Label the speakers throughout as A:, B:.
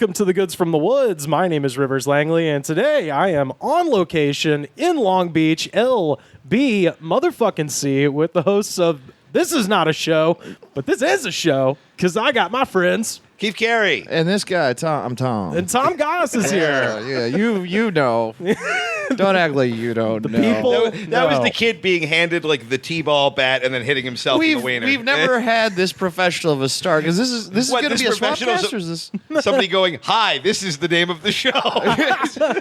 A: Welcome to the Goods from the Woods. My name is Rivers Langley, and today I am on location in Long Beach, LB motherfucking C, with the hosts of This Is Not a Show, but This Is a Show, because I got my friends.
B: Keith Carey.
C: And this guy, I'm Tom.
A: And Tom Goss is here.
C: Yeah, you know. Don't act like you don't know.
A: People
B: That was the kid being handed like the T-ball bat and then hitting himself in the wiener.
C: We've never had this professional of a start, because this is going to be a swapcast, or is this?
B: Somebody going, hi, this is the name of the show.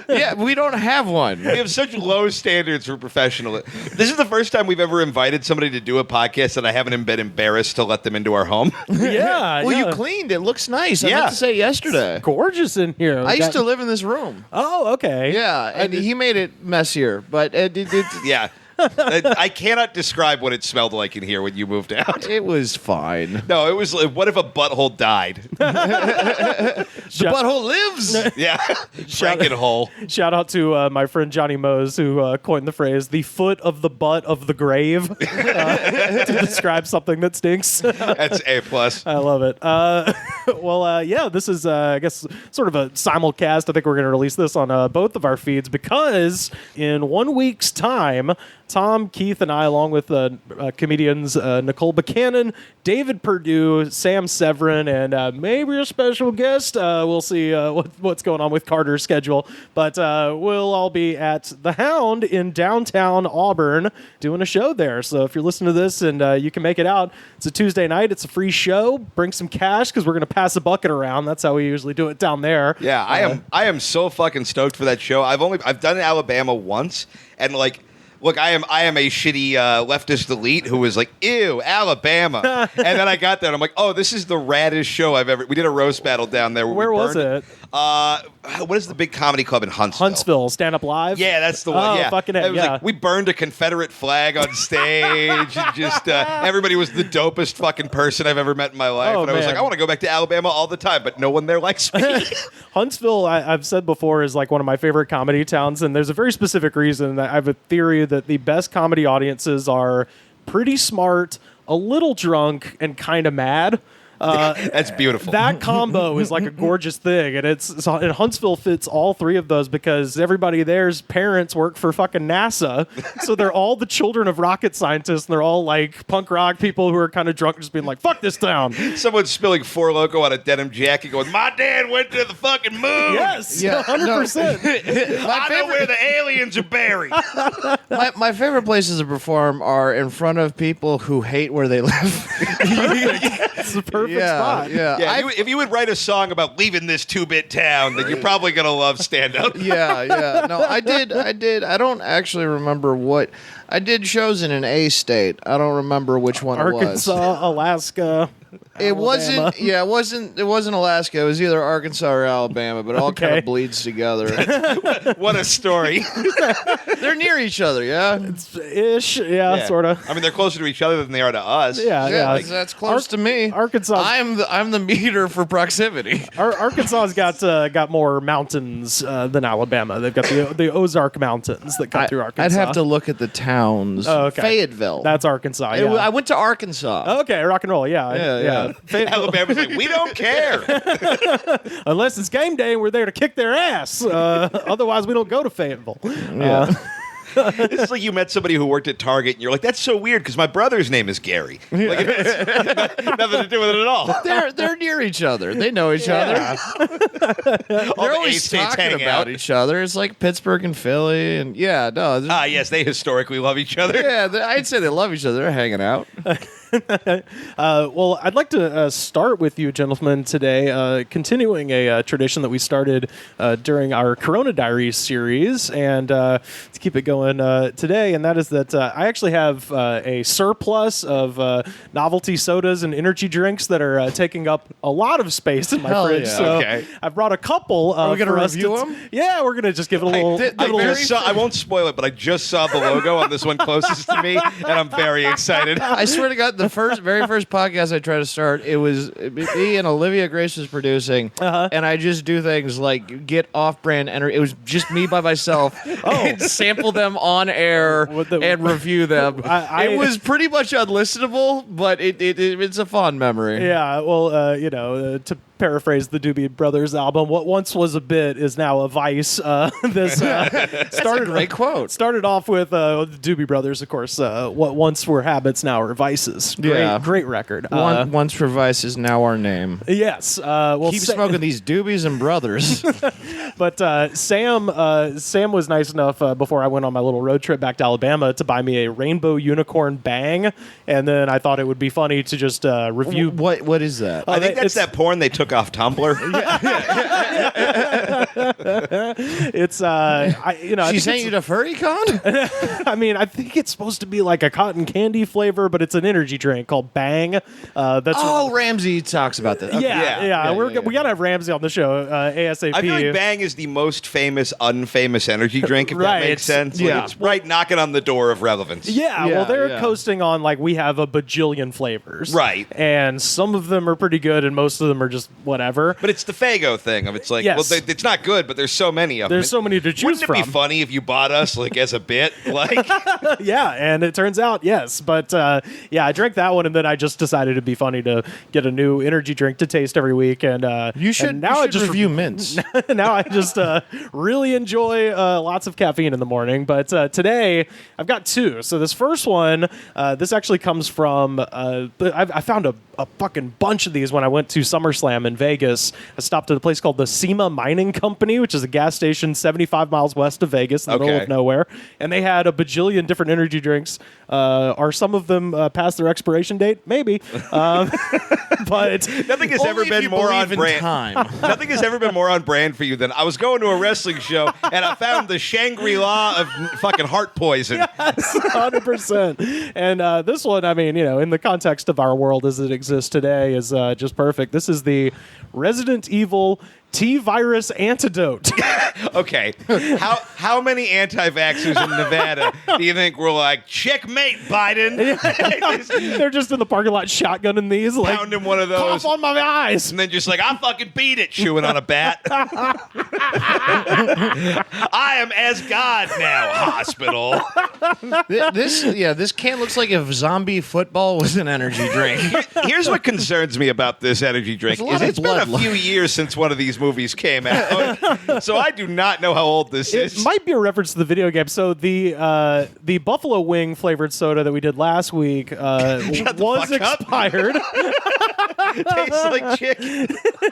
C: Yeah, we don't have one.
B: We have such low standards for professional. This is the first time we've ever invited somebody to do a podcast that I haven't been embarrassed to let them into our home.
A: Yeah.
C: Well,
A: yeah.
C: you cleaned. It looks nice. I
B: Yeah.
C: meant to say yesterday.
A: Gorgeous in here.
C: I used to live in this room.
A: Oh, okay.
C: Yeah, and he made it messier, but it
B: Yeah. I cannot describe what it smelled like in here when you moved out.
C: it was fine.
B: No, it was like, what if a butthole died?
C: The butthole lives.
B: Yeah. Frankenhole.
A: Shout out to my friend Johnny Mose, who coined the phrase "the foot of the butt of the grave" to describe something that stinks.
B: That's A+.
A: I love it. Yeah, this is, I guess, sort of a simulcast. I think we're going to release this on both of our feeds because in 1 week's time, Tom, Keith, and I, along with comedians Nicole Buchanan, David Perdue, Sam Severin, and maybe a special guest. We'll see what's going on with Carter's schedule. But we'll all be at The Hound in downtown Auburn doing a show there. So if you're listening to this and you can make it out, it's a Tuesday night. It's a free show. Bring some cash because we're going to pass a bucket around. That's how we usually do it down there.
B: Yeah, I am so fucking stoked for that show. I've done Alabama once, and like, look, I am a shitty leftist elite who was like, ew, Alabama. And then I got there and I'm like, oh, this is the raddest show I've ever. We did a roast battle down there.
A: Where was it?
B: What is the big comedy club in Huntsville?
A: Huntsville, Stand Up Live?
B: Yeah, that's the one.
A: Oh,
B: Yeah,
A: fucking
B: it was
A: yeah.
B: like, we burned a Confederate flag on stage. And just everybody was the dopest fucking person I've ever met in my life.
A: Oh,
B: and I was
A: man.
B: like, I want to go back to Alabama all the time, but no one there likes me.
A: Huntsville, I've said before, is like one of my favorite comedy towns, and there's a very specific reason. I have a theory that the best comedy audiences are pretty smart, a little drunk, and kind of mad.
B: That's beautiful.
A: That combo is like a gorgeous thing, and and Huntsville fits all three of those because everybody there's parents work for fucking NASA, so they're all the children of rocket scientists, and they're all like punk rock people who are kind of drunk, just being like, "Fuck this town."
B: Someone's spilling Four Loko on a denim jacket, going, "My dad went to the fucking moon."
A: Yes,
C: Yeah,
A: 100%.
B: I know where the aliens are buried.
C: My favorite places to perform are in front of people who hate where they live.
A: It's the perfect spot.
C: Yeah,
B: Yeah, if you would write a song about leaving this 2-bit town, then you're probably gonna love stand-up.
C: yeah. No, I did. I don't actually remember what. I did shows in an A state. I don't remember which one it was.
A: Arkansas, Alaska.
C: It
A: Alabama.
C: wasn't. Yeah, it wasn't Alaska. It was either Arkansas or Alabama, but it all kind
A: Okay.
C: of bleeds together.
B: What a story.
C: They're near each other. Yeah.
A: Ish, yeah, sort of.
B: I mean, they're closer to each other than they are to us.
A: Yeah.
C: That's close to me.
A: Arkansas.
C: I'm the meter for proximity.
A: Arkansas's got more mountains than Alabama. They've got the Ozark Mountains that come through Arkansas.
C: I'd have to look at the towns.
A: Oh, okay.
C: Fayetteville.
A: That's Arkansas. Yeah.
C: I went to Arkansas.
A: Okay, rock and roll. Yeah.
B: Alabama's like, we don't care.
A: Unless it's game day and we're there to kick their ass. Otherwise, we don't go to Fayetteville.
C: Yeah.
B: It's like you met somebody who worked at Target, and you're like, that's so weird because my brother's name is Gary. Like, it's nothing to do with it at all.
C: They're near each other. They know each other. They're always talking about each other. It's like Pittsburgh and Philly, and
B: Yes, they historically love each other.
C: yeah. I'd say they love each other. They're hanging out.
A: Well, I'd like to start with you, gentlemen, today, continuing a tradition that we started during our Corona Diaries series, and to keep it going today, and that is that I actually have a surplus of novelty sodas and energy drinks that are taking up a lot of space in my
C: Hell
A: fridge.
C: yeah.
A: So
B: Okay.
A: I brought a couple.
C: Are we going to
A: for us
C: review them?
A: Yeah, we're going to just give it a little.
B: I won't spoil it, but I just saw the logo on this one closest to me, and I'm very excited.
C: I swear to God, the very first podcast I tried to start, it was me and Olivia Grace was producing, and I just do things like get off-brand energy. It was just me by myself and sample them on air and review them. It was pretty much unlistenable, but it's a fond memory.
A: Yeah, well, paraphrase the Doobie Brothers album. What once was a bit is now a vice. This started
C: a great quote.
A: Started off with the Doobie Brothers, of course. What once were habits now are vices. Great record.
C: Once for vices, now our name.
A: Yes. Well,
C: Keep smoking these Doobies and Brothers.
A: But Sam was nice enough before I went on my little road trip back to Alabama to buy me a rainbow unicorn bang, and then I thought it would be funny to just review.
C: What is that?
B: I think that's that porn they took off Tumblr.
A: It's
C: She sent you to FurryCon?
A: I mean, I think it's supposed to be like a cotton candy flavor, but it's an energy drink called Bang.
C: Ramsey talks about that. Okay.
A: We gotta have Ramsey on the show ASAP.
B: I feel like Bang is the most famous, unfamous energy drink, if that makes sense. Like, it's right knocking on the door of relevance.
A: Well, they're coasting on like we have a bajillion flavors.
B: Right.
A: And some of them are pretty good and most of them are just whatever.
B: But it's the Faygo thing of it's like, well, it's not good, but there's so many of them.
A: There's so many to choose from.
B: Wouldn't it be funny if you bought us like as a bit? Like,
A: yeah, and it turns out, yes. But I drank that one and then I just decided it'd be funny to get a new energy drink to taste every week. And
C: you should review mints.
A: Now I just really enjoy lots of caffeine in the morning. But today I've got two. So this first one, this actually comes from, I found a fucking bunch of these when I went to SummerSlam in Vegas. I stopped at a place called the SEMA Mining Company, which is a gas station 75 miles west of Vegas in the middle of nowhere. And they had a bajillion different energy drinks. Are some of them past their expiration date? Maybe. But
B: nothing has ever been more on brand. Nothing has ever been more on brand for you than I was going to a wrestling show and I found the Shangri-La of fucking heart poison.
A: Yes, 100%. And this one, I mean, in the context of our world as it exists today, is just perfect. This is the Resident Evil T-virus antidote.
B: Okay. How many anti-vaxxers in Nevada do you think were like, checkmate, Biden?
A: They're just in the parking lot shotgunning these. Like,
B: pounding one of those.
A: Cough on my eyes.
B: And then just like, I fucking beat it, chewing on a bat. I am as God now, hospital.
C: This can looks like if zombie football was an energy drink.
B: Here's what concerns me about this energy drink. It's been a few years since one of these movies came out. So I do not know how old this is.
A: It might be a reference to the video game. So the buffalo wing flavored soda that we did last week was expired.
B: Tastes like chicken.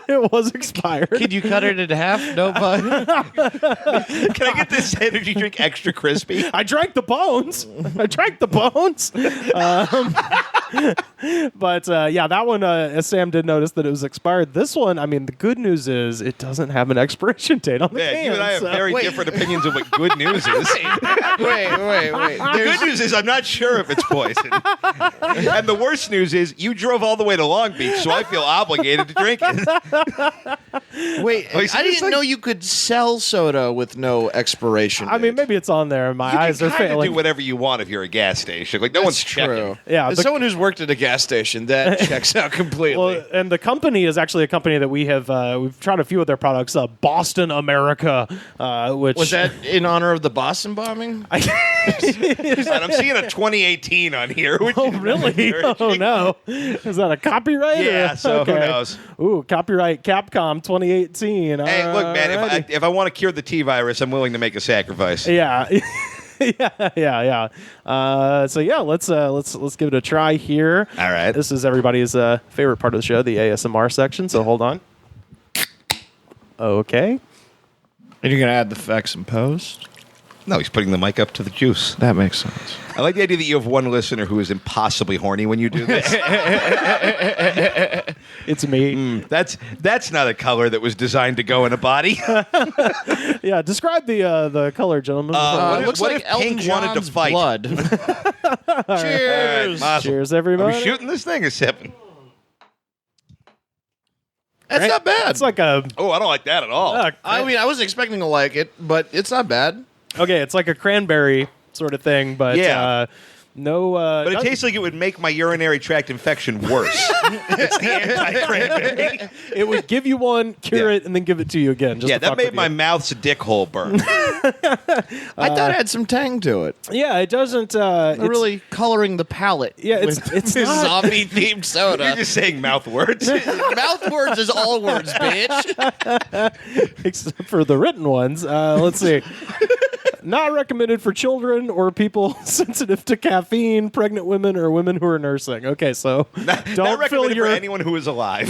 A: It was expired.
C: Could you cut it in half? No, bud.
B: Can I get this energy drink extra crispy?
A: I drank the bones. But that one, as Sam did notice that it was expired. This one, I mean, the good news is it doesn't have an expiration date on the can.
B: You and I have very different opinions of what good news is.
C: Wait.
B: The good news is I'm not sure if it's poison. And the worst news is you drove all the way to Long Beach, so I feel obligated to drink it.
C: Wait, I didn't know you could sell soda with no expiration date.
A: I mean, maybe it's on there. My eyes are failing.
B: You can do whatever you want if you're a gas station. Like, no one's checking.
A: Yeah,
C: as someone who's worked at a gas station, that checks out completely.
A: Well, and the company is actually a company that we've tried a few of their products. Boston America, which
C: was that in honor of the Boston bombing?
B: I'm seeing a 2018 on here.
A: Oh, really? Oh, no. Is that a copyright?
B: Yeah, so who knows?
A: Ooh, copyright Capcom 2018.
B: Hey, look, man, if I want to cure the T-virus, I'm willing to make a sacrifice.
A: Yeah. Yeah. So let's give it a try here.
B: All right.
A: This is everybody's favorite part of the show, the ASMR section. So hold on. Okay.
C: And you're gonna add the effects in post?
B: No, he's putting the mic up to the juice.
C: That makes sense.
B: I like the idea that you have one listener who is impossibly horny when you do this.
A: It's me.
B: That's not a color that was designed to go in a body.
A: Yeah, describe the color, gentlemen.
C: It looks
B: what
C: like
B: if
C: Elton
B: Pink wanted to
C: John's
B: fight?
C: blood. Cheers.
B: Right,
A: Cheers, everybody.
B: Are we shooting this thing or sipping?
C: That's not bad.
A: It's like a
B: Oh, I don't like that at all.
C: I mean, I wasn't expecting to like it, but it's not bad.
A: okay. It's like a cranberry sort of thing, but
B: Yeah.
A: No,
B: But it tastes like it would make my urinary tract infection worse. It's the anti-cranberry.
A: it would give you one, cure it, and then give it to you again. Just
B: Yeah,
A: to
B: that
A: fuck
B: made
A: with
B: my
A: you.
B: mouth's dick hole burn.
C: I thought it had some tang to it.
A: Yeah, it doesn't. It's,
C: Really coloring the palate.
A: Yeah, it's
C: with
A: not-
C: zombie themed soda.
B: You're just saying mouth words.
C: Mouth words is all words, bitch.
A: except for the written ones. Let's see. Not recommended for children or people sensitive to caffeine, pregnant women, or women who are nursing. Okay, so
B: Not
A: don't fill
B: recommended
A: your
B: for anyone who is alive.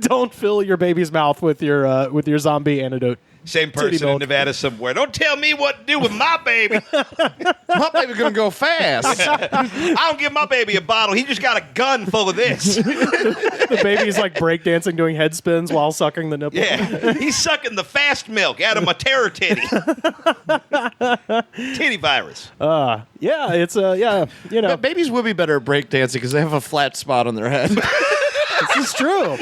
A: don't fill your baby's mouth with your zombie antidote.
B: Same person in
A: milk.
B: Nevada somewhere. Don't tell me what to do with my baby.
C: My baby's gonna go fast.
B: I don't give my baby a bottle. He just got a gun full of this.
A: The baby's like breakdancing, doing head spins while sucking the nipple.
B: Yeah, he's sucking the fast milk out of my terror titty. Titty virus.
A: Yeah, it's yeah, you know,
C: But babies would be better at breakdancing because they have a flat spot on their head.
A: this is true.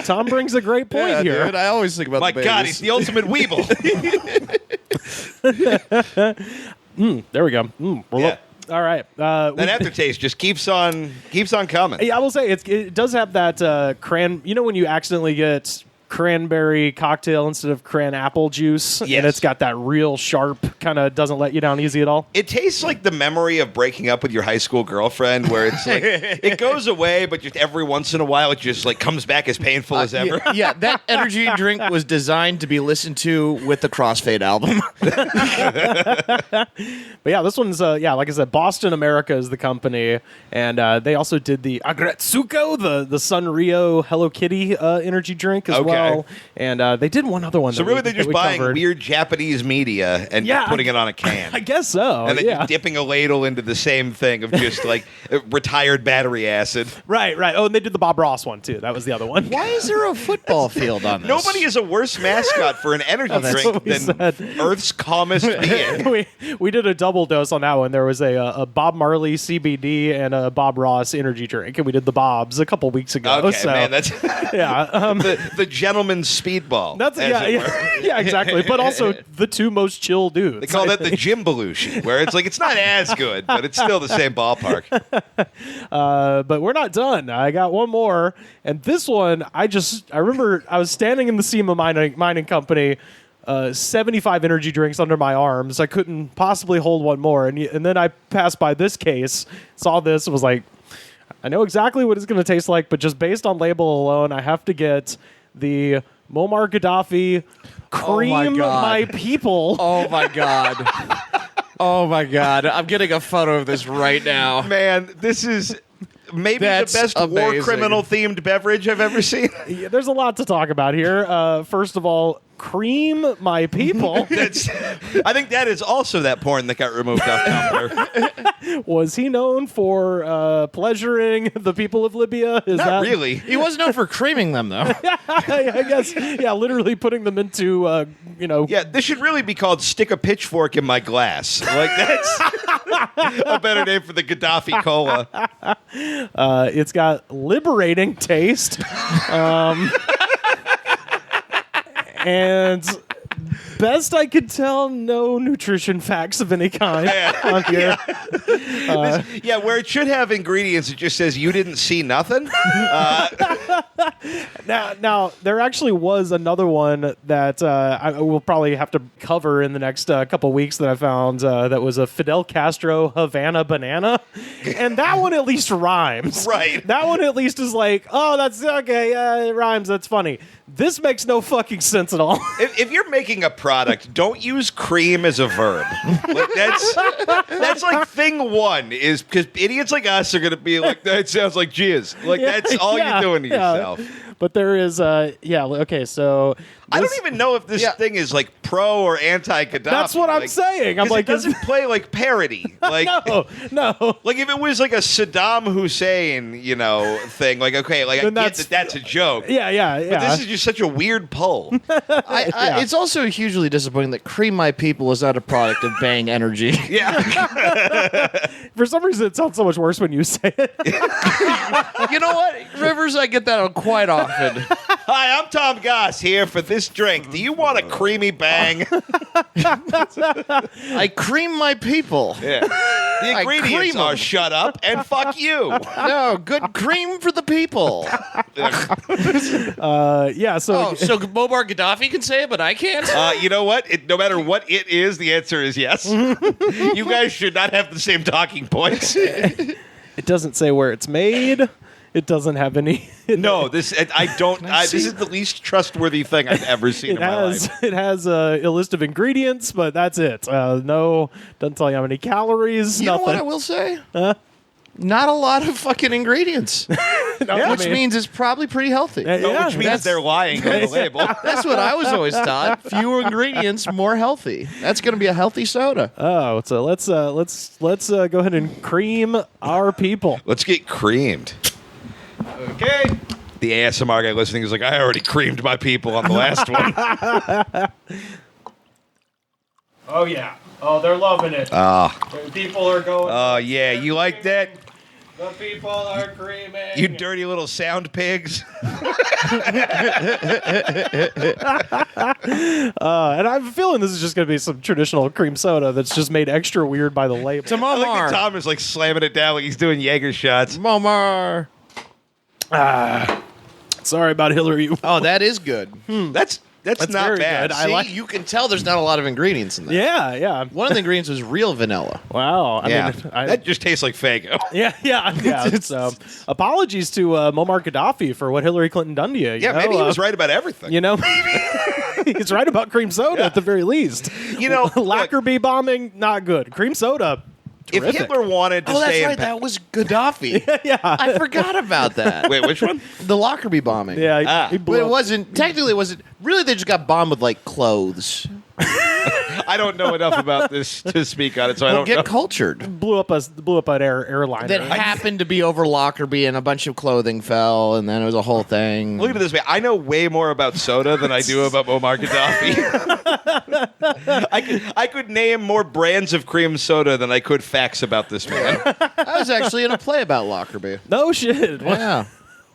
A: Tom brings a great point
C: Yeah,
A: here.
C: dude, I always think about
B: My
C: the babies.
B: God, he's the ultimate weeble.
A: There we go. Well,
B: Yeah.
A: all right.
B: That aftertaste just keeps on coming.
A: Yeah, I will say it does have that You know when you accidentally get cranberry cocktail instead of cran apple juice,
B: Yes.
A: and it's got that real sharp kind of doesn't let you down easy at all.
B: It tastes like the memory of breaking up with your high school girlfriend, where it's like it goes away, but just every once in a while it just like comes back as painful as ever.
C: Yeah, that energy drink was designed to be listened to with the Crossfade album.
A: But yeah, this one's like I said, Boston America is the company, and they also did the Agretsuko, the Sanrio Hello Kitty energy drink as well, and they did one other one.
B: So really, they're just buying
A: covered.
B: weird Japanese media and putting it on a can.
A: I guess so.
B: And then
A: yeah.
B: just dipping a ladle into the same thing of just like retired battery acid.
A: Right. Oh, and they did the Bob Ross one too. That was the other one.
C: Why is there a football field on this?
B: Nobody is a worse mascot for an energy
A: that's
B: drink
A: what we
B: than
A: said.
B: Earth's calmest being.
A: we did a double dose on that one. There was a Bob Marley CBD and a Bob Ross energy drink, and we did the Bobs a couple weeks ago.
B: Okay,
A: so,
B: man, that's
A: yeah.
B: the gentleman's speedball.
A: That's
B: as it were.
A: yeah, exactly. But also the two most chill dudes.
B: They call that the Jim Belushi, where it's like it's not as good, but it's still the same ballpark.
A: But we're not done. I got one more, and this one I remember I was standing in the SEMA mining company. 75 energy drinks under my arms. I couldn't possibly hold one more. And then I passed by this case, saw this, and was like, I know exactly what it's going to taste like, but just based on label alone, I have to get the Muammar Gaddafi cream
C: God.
A: my people.
C: Oh my god. Oh my god. I'm getting a photo of this right now.
B: Man, this is maybe
C: That's
B: the best war
C: amazing.
B: criminal themed beverage I've ever seen.
A: Yeah, there's a lot to talk about here. First of all, cream my people.
B: I think that is also that porn that got removed off Tumblr.
A: Was he known for pleasuring the people of Libya? Is
B: Not
A: that
B: really.
C: He wasn't known for creaming them though.
A: I guess, yeah, literally putting them into,
B: Yeah, this should really be called Stick a Pitchfork in My Glass. Like, that's a better name for the Gaddafi cola.
A: it's got liberating taste. And best I could tell, no nutrition facts of any kind on here.
B: Yeah, where it should have ingredients, it just says you didn't see nothing.
A: Now, there actually was another one that I will probably have to cover in the next couple weeks that I found that was a Fidel Castro Havana banana. And that one at least rhymes.
B: Right.
A: That one at least is like, oh, that's okay, it rhymes, that's funny. This makes no fucking sense at all.
B: If you're making a product, don't use cream as a verb. Like, that's like thing one, is because idiots like us are going to be like, that sounds like jizz. Like, that's all you're doing to yourself.
A: But there is, okay, so...
B: I don't even know if this thing is like pro or anti-Gaddafi.
A: That's what I'm saying. I'm
B: 'cause
A: like,
B: it doesn't play like parody. Like,
A: no.
B: like if it was like a Saddam Hussein, thing. Like, okay, like
A: Then
B: I get that that's a joke.
A: Yeah.
B: But this is just such a weird pull.
C: It's also hugely disappointing that Cream My People is not a product of Bang Energy.
B: Yeah.
A: For some reason, it sounds so much worse when you say it.
C: You know what? Rivers, I get that on quite often.
B: Hi, I'm Tom Goss here for this drink. Do you want a creamy bang?
C: I cream my people.
B: Yeah. The ingredients
C: cream
B: are
C: 'em.
B: shut up and fuck you.
C: No, good cream for the people.
A: Yeah. So
C: So Muammar Gaddafi can say it, but I can't?
B: You know what? No matter what it is, the answer is yes. You guys should not have the same talking points.
A: it doesn't say where it's made. It doesn't have any.
B: No, this this is the least trustworthy thing I've ever seen in my life.
A: It has a list of ingredients, but that's it. No, doesn't tell you how many calories.
C: You know
A: nothing.
C: what I will say? Not a lot of fucking ingredients. Which means it's probably pretty healthy.
A: Yeah,
B: Which means they're lying on the label.
C: That's what I was always taught. Fewer ingredients, more healthy. That's going to be a healthy soda.
A: Oh, so let's go ahead and cream our people.
B: Let's get creamed. Okay. The ASMR guy listening is like, I already creamed my people on the last one.
A: Oh yeah. Oh, they're loving it. The people are going.
B: Oh, yeah. You like that?
A: The people are creaming.
B: You dirty little sound pigs.
A: And I have a feeling this is just going to be some traditional cream soda that's just made extra weird by the label.
C: To
B: I like
C: Muammar.
B: that Tom is like slamming it down like he's doing Jaeger shots.
C: Muammar.
A: Sorry about Hillary.
C: Oh, that is good.
B: That's not
A: very
B: bad.
A: good.
C: See,
A: like-
C: you can tell there's not a lot of ingredients in that.
A: Yeah.
C: One of the ingredients was real vanilla.
A: Wow. I
B: Yeah.
A: mean,
B: That just tastes like Faygo.
A: yeah. So, apologies to Muammar Gaddafi for what Hillary Clinton done to you.
B: Yeah, maybe he was right about everything.
A: You know, he's right about cream soda at the very least.
B: You know,
A: Lockerbie bombing, not good. Cream soda,
B: if
A: terrific.
B: Hitler wanted to
C: Oh, that's
B: stay
C: right.
B: in
C: That was Gaddafi.
A: Yeah.
C: I forgot about that.
B: Wait, which one?
C: The Lockerbie bombing.
A: Yeah, he
C: But
A: blew
C: it
A: up.
C: wasn't, technically, it wasn't, really, they just got bombed with, like, clothes.
B: I don't know enough about this to speak on it, so I
C: Well,
B: don't
C: get
B: know.
C: cultured.
A: blew up an airliner.
C: That happened to be over Lockerbie, and a bunch of clothing fell, and then it was a whole thing.
B: Look at it this way. I know way more about soda than I do about Muammar Gaddafi. I could name more brands of cream soda than I could facts about this man.
C: I was actually in a play about Lockerbie.
A: No shit.
C: Yeah.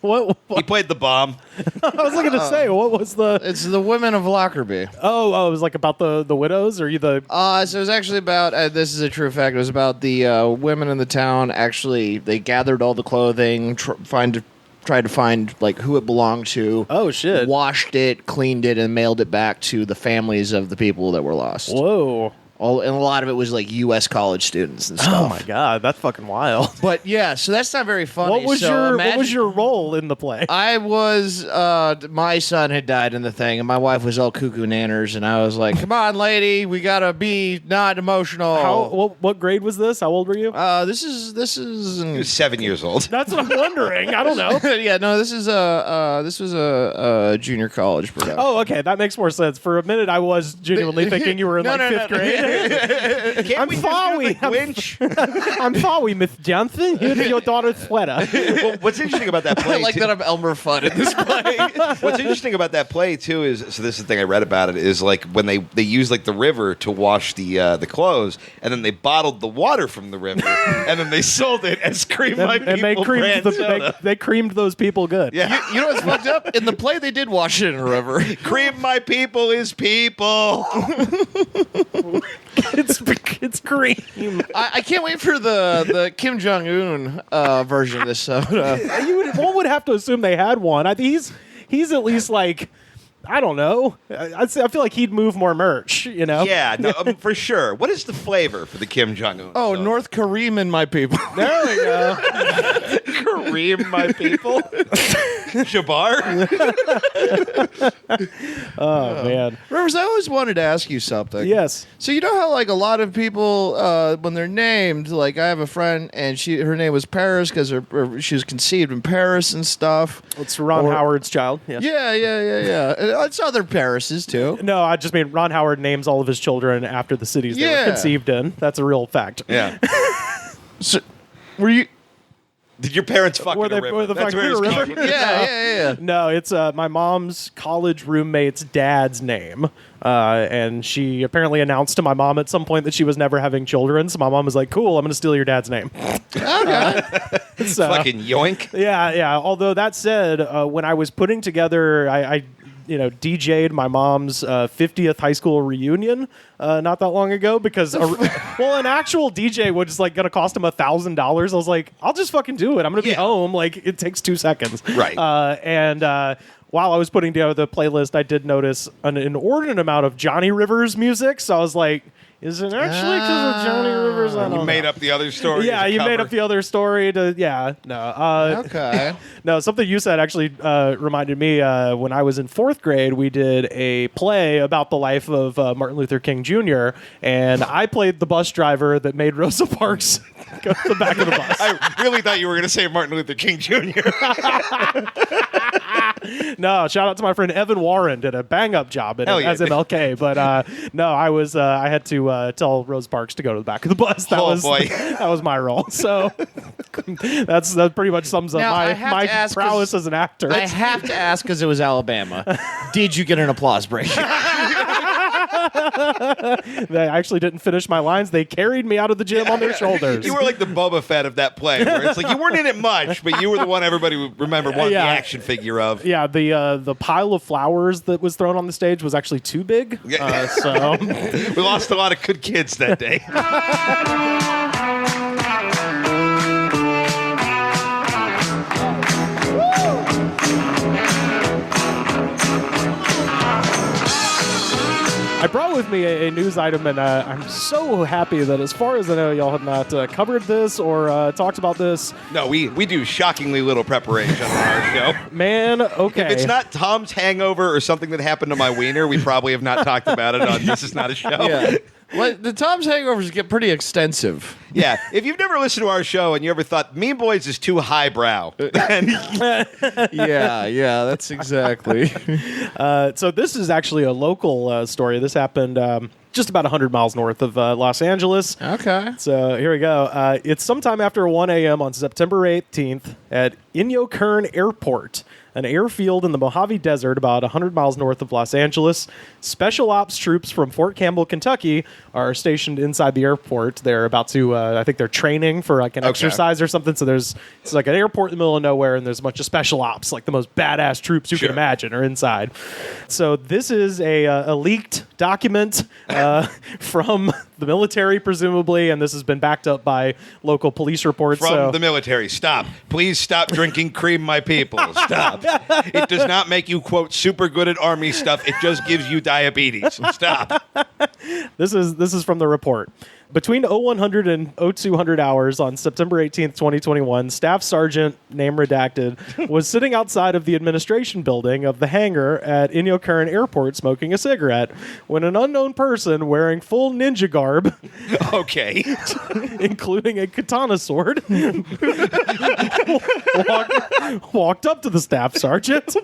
A: What
B: He played the bomb.
A: I was looking to say, what was the?
C: It's the women of Lockerbie.
A: Oh, it was like about the widows, or you the?
C: So it was actually about, this is a true fact, it was about the women in the town. Actually, they gathered all the clothing, tried to find like who it belonged to.
A: Oh shit!
C: Washed it, cleaned it, and mailed it back to the families of the people that were lost.
A: Whoa!
C: And a lot of it was like U.S. college students and stuff.
A: Oh my god, that's fucking wild.
C: But yeah, so that's not very funny.
A: What was
C: So
A: what was your role in the play?
C: I was, my son had died in the thing, and my wife was all cuckoo nanners, and I was like, come on, lady, we gotta be not emotional.
A: What grade was this? How old were you?
C: This is
B: He was 7 years old.
A: That's what I'm wondering. I don't know.
C: yeah, no, this was a junior college production.
A: Oh, okay, that makes more sense. For a minute, I was genuinely thinking you were in
C: No,
A: like
C: no,
A: fifth
C: no.
A: grade.
B: Can't
A: I'm
B: we just
A: sorry.
B: do the Grinch?
A: I'm sorry, Miss Johnson. Here's your daughter's sweater.
B: Well, what's interesting about that play?
C: I like
B: too-
C: that I'm Elmer Fudd in this play.
B: What's interesting about that play too is, so this is the thing I read about it, is like when they used like the river to wash the clothes, and then they bottled the water from the river, and then they sold it as cream my people
A: and they creamed
B: brand soda.
A: they creamed those people good.
B: Yeah,
C: You know what's fucked up? In the play, they did wash it in a river.
B: cream my people is people.
A: It's cream.
C: I can't wait for the Kim Jong Un version of this soda.
A: One would have to assume they had one. He's at least like, I don't know. I feel like he'd move more merch. You know?
B: Yeah, no, for sure. What is the flavor for the Kim Jong Un?
C: Oh, North Korean and my people.
A: There we go.
B: Kareem, my people. Jabbar.
A: Oh man.
C: Rivers, I always wanted to ask you something.
A: Yes.
C: So you know how like a lot of people when they're named, like I have a friend and her name was Paris because she was conceived in Paris and stuff.
A: It's Ron Howard's child. Yes.
C: Yeah. It's other Parises too.
A: No, I just mean Ron Howard names all of his children after the cities they
C: Yeah.
A: were conceived in. That's a real fact.
B: Yeah.
C: So, were you?
B: Did your parents fuck
A: Were
B: in a
A: they-
B: river?
A: were the
B: That's
A: fucking
B: where it's
A: in a
B: coming
A: river?
B: from.
C: Yeah.
A: No, it's my mom's college roommate's dad's name. And she apparently announced to my mom at some point that she was never having children. So my mom was like, cool, I'm going to steal your dad's name.
C: Okay.
A: So,
B: Fucking yoink.
A: yeah. Although that said, when I was putting together, I DJ'd my mom's 50th high school reunion not that long ago because, an actual DJ was like going to cost him $1,000. I was like, I'll just fucking do it. I'm going to be home. Like, it takes 2 seconds.
B: Right.
A: While I was putting together the playlist, I did notice an inordinate amount of Johnny Rivers music. So I was like, is it actually because of Johnny Rivers? I don't know.
B: Made up the other story.
A: Yeah, you made up the other story.
C: Okay.
A: No, something you said actually reminded me when I was in 4th grade, we did a play about the life of Martin Luther King Jr., and I played the bus driver that made Rosa Parks go to the back of the bus.
B: I really thought you were going to say Martin Luther King Jr.
A: No, shout out to my friend Evan Warren, did a bang-up job as MLK, but I had to tell Rose Parks to go to the back of the bus. That was my role. So that pretty much sums up my prowess as an actor.
C: I have to ask because it was Alabama. Did you get an applause break?
A: They actually didn't finish my lines. They carried me out of the gym on their shoulders.
B: You were like the Boba Fett of that play, where it's like you weren't in it much, but you were the one everybody would remember wanting the action figure of.
A: Yeah, the pile of flowers that was thrown on the stage was actually too big. So
B: we lost a lot of good kids that day.
A: I brought with me a news item, and I'm so happy that as far as I know, y'all have not covered this or talked about this.
B: No, we do shockingly little preparation on our show.
A: Man, okay.
B: If it's not Tom's hangover or something that happened to my wiener, we probably have not talked about it on This Is Not a Show.
C: Yeah. Well, the Tom's hangovers get pretty extensive.
B: Yeah. If you've never listened to our show and you ever thought Mean Boys is too highbrow.
C: Yeah, that's exactly.
A: So this is actually a local story. This happened just about 100 miles north of Los Angeles.
C: Okay.
A: So here we go. It's sometime after 1 a.m. on September 18th at Inyo Airport, an airfield in the Mojave Desert about 100 miles north of Los Angeles. Special ops troops from Fort Campbell, Kentucky are stationed inside the airport. They're about to, I think they're training for like an exercise or something. So it's like an airport in the middle of nowhere, and there's a bunch of special ops, like the most badass troops you can imagine are inside. So this is a leaked document from the military, presumably, and this has been backed up by local police reports.
B: From the military. Stop. Please stop drinking cream, my people. Stop. It does not make you, quote, super good at army stuff. It just gives you diabetes. Stop.
A: This is from the report. Between 0100 and 0200 hours on September 18th, 2021, Staff Sergeant, name redacted, was sitting outside of the administration building of the hangar at Inyo Airport smoking a cigarette when an unknown person wearing full ninja garb, including a katana sword, walked up to the Staff Sergeant.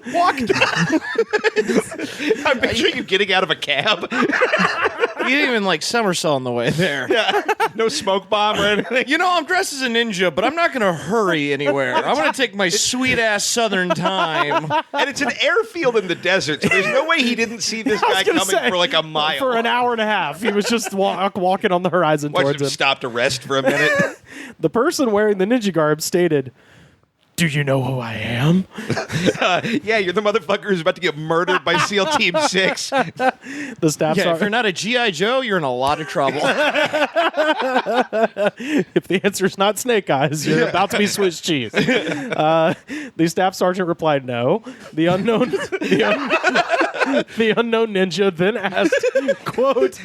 B: I'm picturing you getting out of a cab.
C: You didn't even like somersault on the way there.
B: Yeah. No smoke bomb or anything.
C: You know, I'm dressed as a ninja, but I'm not going to hurry anywhere. I'm going to take my sweet-ass southern time.
B: And it's an airfield in the desert, so there's no way he didn't see this guy coming for like a mile.
A: For an hour and a half. He was just walking on the horizon towards him.
B: Stop to rest for a minute.
A: The person wearing the ninja garb stated, "Do you know who I am?"
B: Yeah, you're the motherfucker who's about to get murdered by SEAL Team 6.
A: The staff
C: if you're not a G.I. Joe, you're in a lot of trouble.
A: If the answer's not Snake Eyes, you're about to be Swiss cheese. The staff sergeant replied, "No." The unknown ninja then asked, quote,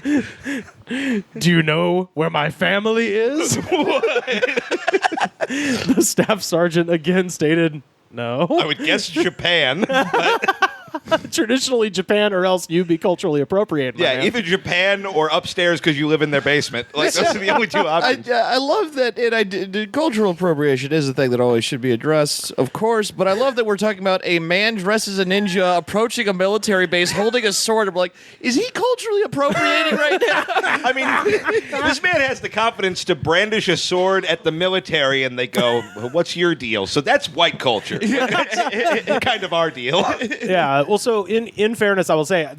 A: "Do you know where my family is?" The staff sergeant again stated, "No."
B: I would guess Japan.
A: Traditionally Japan, or else you'd be culturally appropriated.
B: Yeah, either Japan or upstairs because you live in their basement. Like, those are the only two options.
C: I love that cultural appropriation is a thing that always should be addressed, of course, but I love that we're talking about a man dressed as a ninja approaching a military base holding a sword. I'm like, is he culturally appropriating right now?
B: I mean, this man has the confidence to brandish a sword at the military, and they go, "What's your deal?" So that's white culture. That's kind of our deal.
A: Yeah, Well, so in fairness, I will say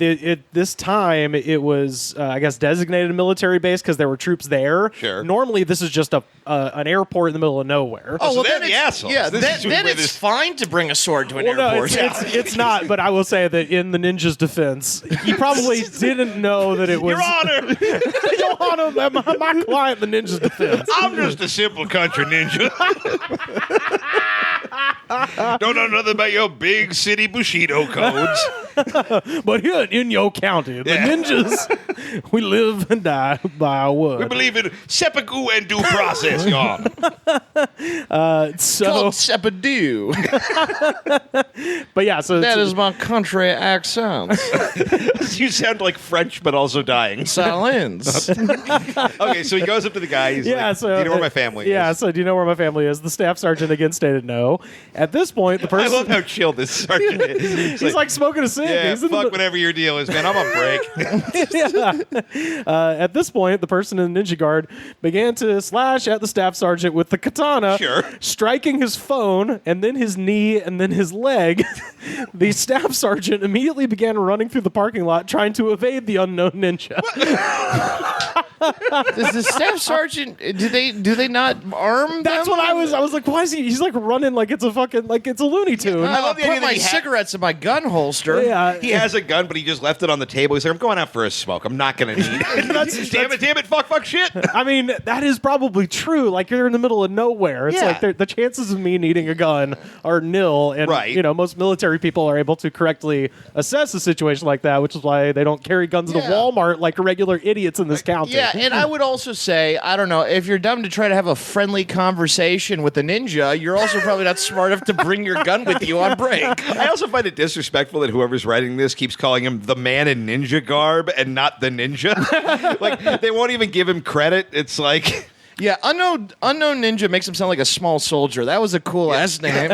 A: this time it was I guess designated a military base because there were troops there.
B: Sure.
A: Normally, this is just an airport in the middle of nowhere.
B: Oh,
C: well,
B: so they're
C: then
B: the assholes.
C: Yeah,
B: This is
C: then
B: where
C: it's
B: this-
C: fine to bring a sword to an
A: Well, no,
C: airport.
A: it's not. But I will say that in the ninja's defense, he probably didn't know that it was.
B: Your Honor,
A: Your Honor, my client, the ninja's defense.
B: I'm just a simple country ninja. Don't know nothing about your big city Bushido codes.
A: But here in your county, the
B: Yeah.
A: ninjas, we live and die by our word.
B: We believe in seppuku and due process, Your Honor.
A: So,
C: Called Sepadu.
A: but yeah, so
C: That is my country accent.
B: You sound like French, but also dying.
C: Silence.
B: Okay, so he goes up to the guy. He's
A: yeah.
B: like,
A: So
B: do you know where my family
A: Yeah.
B: is?
A: So do you know where my family is? The staff sergeant again stated no. At this point, the
B: I
A: person
B: love how chill this sergeant is.
A: he's like smoking a cig.
B: yeah,
A: He's in
B: fuck
A: the-
B: whatever your deal is, man. I'm on break.
A: Yeah. At this point, the person in the ninja guard began to slash at the staff sergeant with the katana,
B: Sure.
A: striking his phone and then his knee and then his leg. The staff sergeant immediately began running through the parking lot trying to evade the unknown ninja.
C: Does the staff sergeant do they not arm
A: That's
C: them?
A: what I was like, why is he? He's like running like it's a fucking like it's a Looney Tune.
B: I love the idea
C: put
B: that
C: my
B: he
C: cigarettes in my gun holster.
A: Yeah.
B: He has a gun, but he just left it on the table. He's like, I'm going out for a smoke. I'm not going to eat. Damn it, fuck, shit.
A: I mean, that is probably true. Like you're in the middle of nowhere. It's
B: Yeah.
A: like the chances of me needing a gun are nil, and
B: Right.
A: most military people are able to correctly assess a situation like that, which is why they don't carry guns into
C: Yeah.
A: Walmart like regular idiots in this county.
C: Yeah, and I would also say, I don't know, if you're dumb to try to have a friendly conversation with a ninja, you're also probably not smart enough to bring your gun with you on break.
B: I also find it disrespectful that whoever's writing this keeps calling him the man in ninja garb and not the ninja. Like, they won't even give him credit. It's like...
C: Yeah, unknown ninja makes him sound like a small soldier. That was a cool ass name.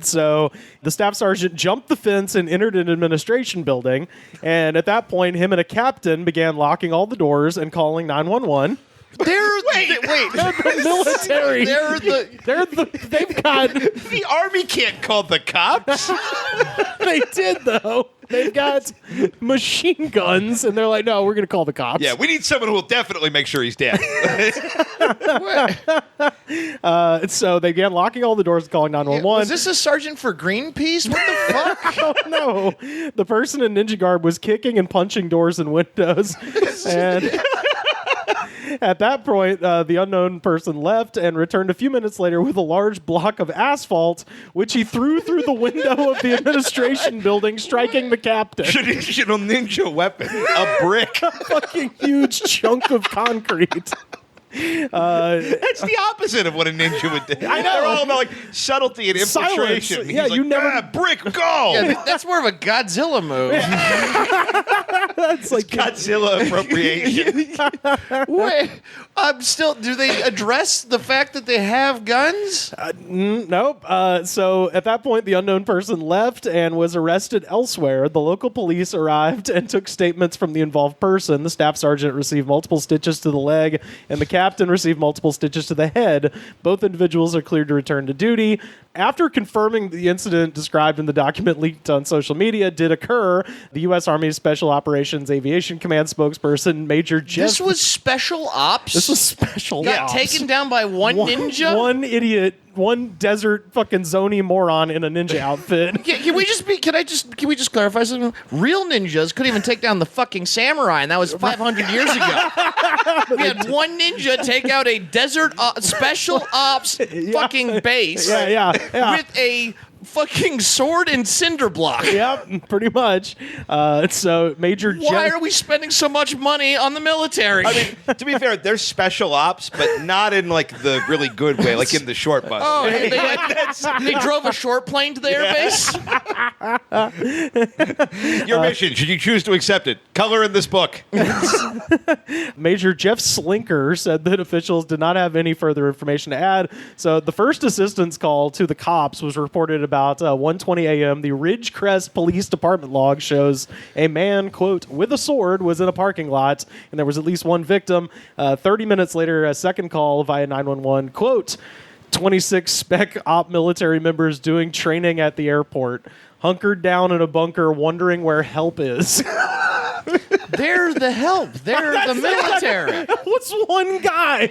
A: So the staff sergeant jumped the fence and entered an administration building, and at that point, him and a captain began locking all the doors and calling 911.
C: Wait.
A: The military. They've got.
B: The army can't call the cops.
A: They did though. They've got machine guns, and they're like, "No, we're going to call the cops."
B: Yeah, we need someone who will definitely make sure he's dead.
A: So they began locking all the doors and calling 911.
C: Was this a sergeant for Greenpeace? What the fuck?
A: Oh no! The person in ninja garb was kicking and punching doors and windows, and at that point, the unknown person left and returned a few minutes later with a large block of asphalt, which he threw through the window of the administration building, striking the captain.
B: Traditional ninja weapon, a brick.
A: Fucking huge chunk of concrete.
B: That's the opposite of what a ninja would do. I know. They're all about like subtlety and infiltration.
A: Silence.
B: He's
A: Yeah,
B: like,
A: you never-
B: brick, go.
C: Yeah, that's more of a Godzilla move.
A: It's like
B: Godzilla appropriation.
C: Wait, do they address the fact that they have guns?
A: Nope. So at that point, the unknown person left and was arrested elsewhere. The local police arrived and took statements from the involved person. The staff sergeant received multiple stitches to the leg, and the captain received multiple stitches to the head. Both individuals are cleared to return to duty. After confirming the incident described in the document leaked on social media did occur, the U.S. Army Special Operations Aviation Command spokesperson, Major Jeff...
C: This was special ops?
A: This was special
C: Got
A: ops.
C: taken down by one ninja?
A: One idiot, one desert fucking zony moron in a ninja outfit.
C: Can we just clarify something? Real ninjas couldn't even take down the fucking samurai, and that was 500 years ago. We had one ninja take out a desert special ops fucking base
A: Yeah.
C: with a fucking sword and cinder block.
A: Yep, pretty much. So Major
C: Why
A: Jeff...
C: are we spending so much money on the military?
B: I mean, to be fair, they're special ops, but not in like the really good way, like in the short bus.
C: Oh, they drove a short plane to the airbase?
B: Your mission, should you choose to accept it, color in this book.
A: Major Jeff Slinker said that officials did not have any further information to add. So the first assistance call to the cops was reported about 1:20 a.m. The Ridgecrest Police Department log shows a man, quote, with a sword was in a parking lot, and there was at least one victim. 30 minutes later, a second call via 911, quote, 26 spec op military members doing training at the airport. hunkered down in a bunker wondering where help is.
C: They're the help. They're the military.
A: What's one guy,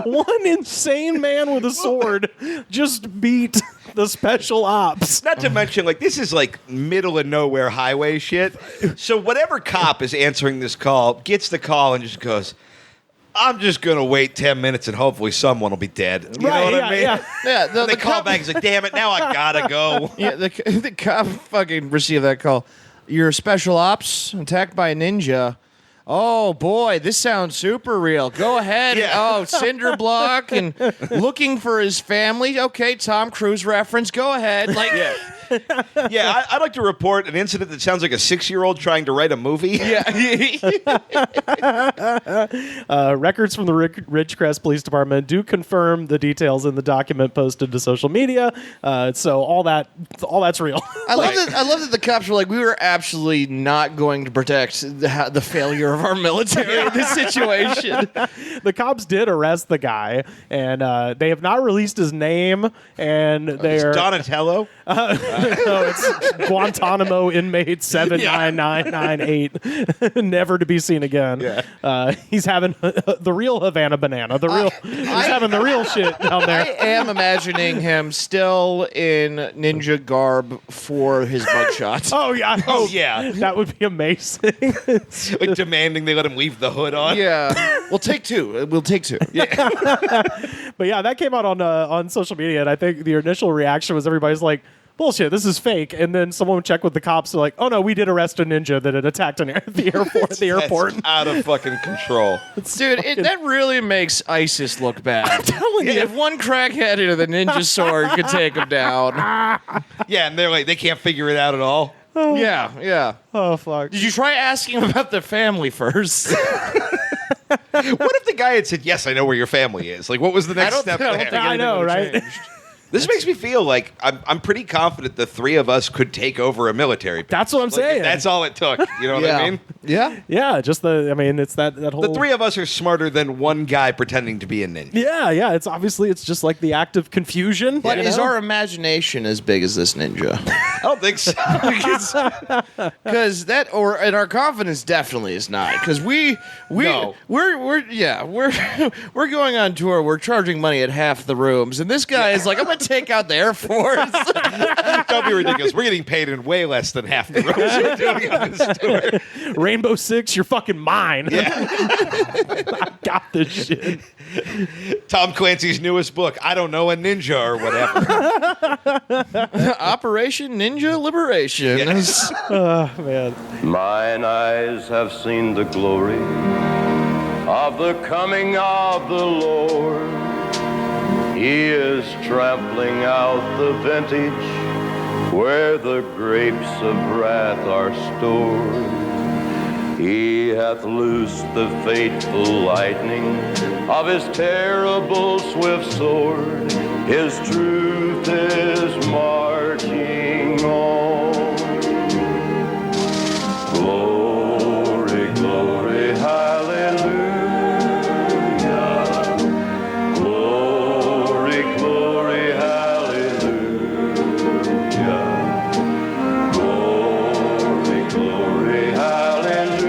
A: one insane man with a sword, just beat the special ops?
B: Not to mention, like, this is like middle of nowhere highway shit. So whatever cop is answering this call gets the call and just goes, I'm just going to wait 10 minutes and hopefully someone will be dead. You know what I mean?
C: Yeah,
B: The call back is like, damn it, now I gotta go.
C: Yeah, the cop fucking received that call. You're special ops attacked by a ninja. Oh boy, this sounds super real. Go ahead.
B: Yeah.
C: Oh, cinder block and looking for his family. Okay, Tom Cruise reference. Go ahead. Like,
B: Yeah, I'd like to report an incident that sounds like a 6-year-old trying to write a movie.
A: Records from the Ridgecrest Police Department do confirm the details in the document posted to social media. So all that's real.
C: I love that the cops were like, we were absolutely not going to protect the failure of our military in this situation.
A: The cops did arrest the guy, and they have not released his name. And they're
B: Donatello.
A: No, it's Guantanamo inmate 79998, never to be seen again.
B: Yeah.
A: He's having the real Havana banana. He's having the real shit down there.
C: I am imagining him still in ninja garb for his mugshot.
A: Oh yeah,
B: Oh, yeah.
A: that would be amazing.
B: Like demanding they let him leave the hood on.
C: Yeah. We'll take two. We'll take two.
A: But yeah, that came out on social media, and I think the initial reaction was everybody's like, bullshit, this is fake. And then someone checked with the cops. They're like, oh no, we did arrest a ninja that had attacked the airport.
B: That's out of fucking control.
C: Dude, that really makes ISIS look bad. I'm
A: telling you.
C: If one crackhead with a ninja sword could take him down.
B: Yeah, and they're like, they can't figure it out at all.
C: Yeah.
A: Oh fuck.
C: Did you try asking about the family first?
B: What if the guy had said, yes, I know where your family is? Like, what was the next step there?
A: I know, right?
B: This makes me feel like I'm pretty confident the three of us could take over a military base.
A: That's what I'm saying.
B: That's all it took. You know what I mean?
C: Yeah.
A: Yeah, just it's that whole.
B: The three of us are smarter than one guy pretending to be a ninja.
A: Yeah. It's just like the act of confusion.
C: But
A: you
C: is
A: know?
C: our imagination as big as this ninja?
B: I don't think so.
C: Because and our confidence definitely is not. Because we're going on tour. We're charging money at half the rooms, and this guy is like, I'm gonna take out the Air Force.
B: Don't be ridiculous. We're getting paid in way less than half the rooms we're doing on this tour.
A: Rainbow Six, you're fucking mine.
B: Yeah.
A: I got this shit.
B: Tom Clancy's newest book, I don't know, a ninja or whatever.
C: Operation Ninja Liberation.
B: Yes.
A: Oh man.
D: Mine eyes have seen the glory of the coming of the Lord. He is trampling out the vintage where the grapes of wrath are stored. He hath loosed the fateful lightning of his terrible swift sword. His truth is marching on. Glory, glory, hallelujah. Glory, glory, hallelujah. Glory, glory, hallelujah.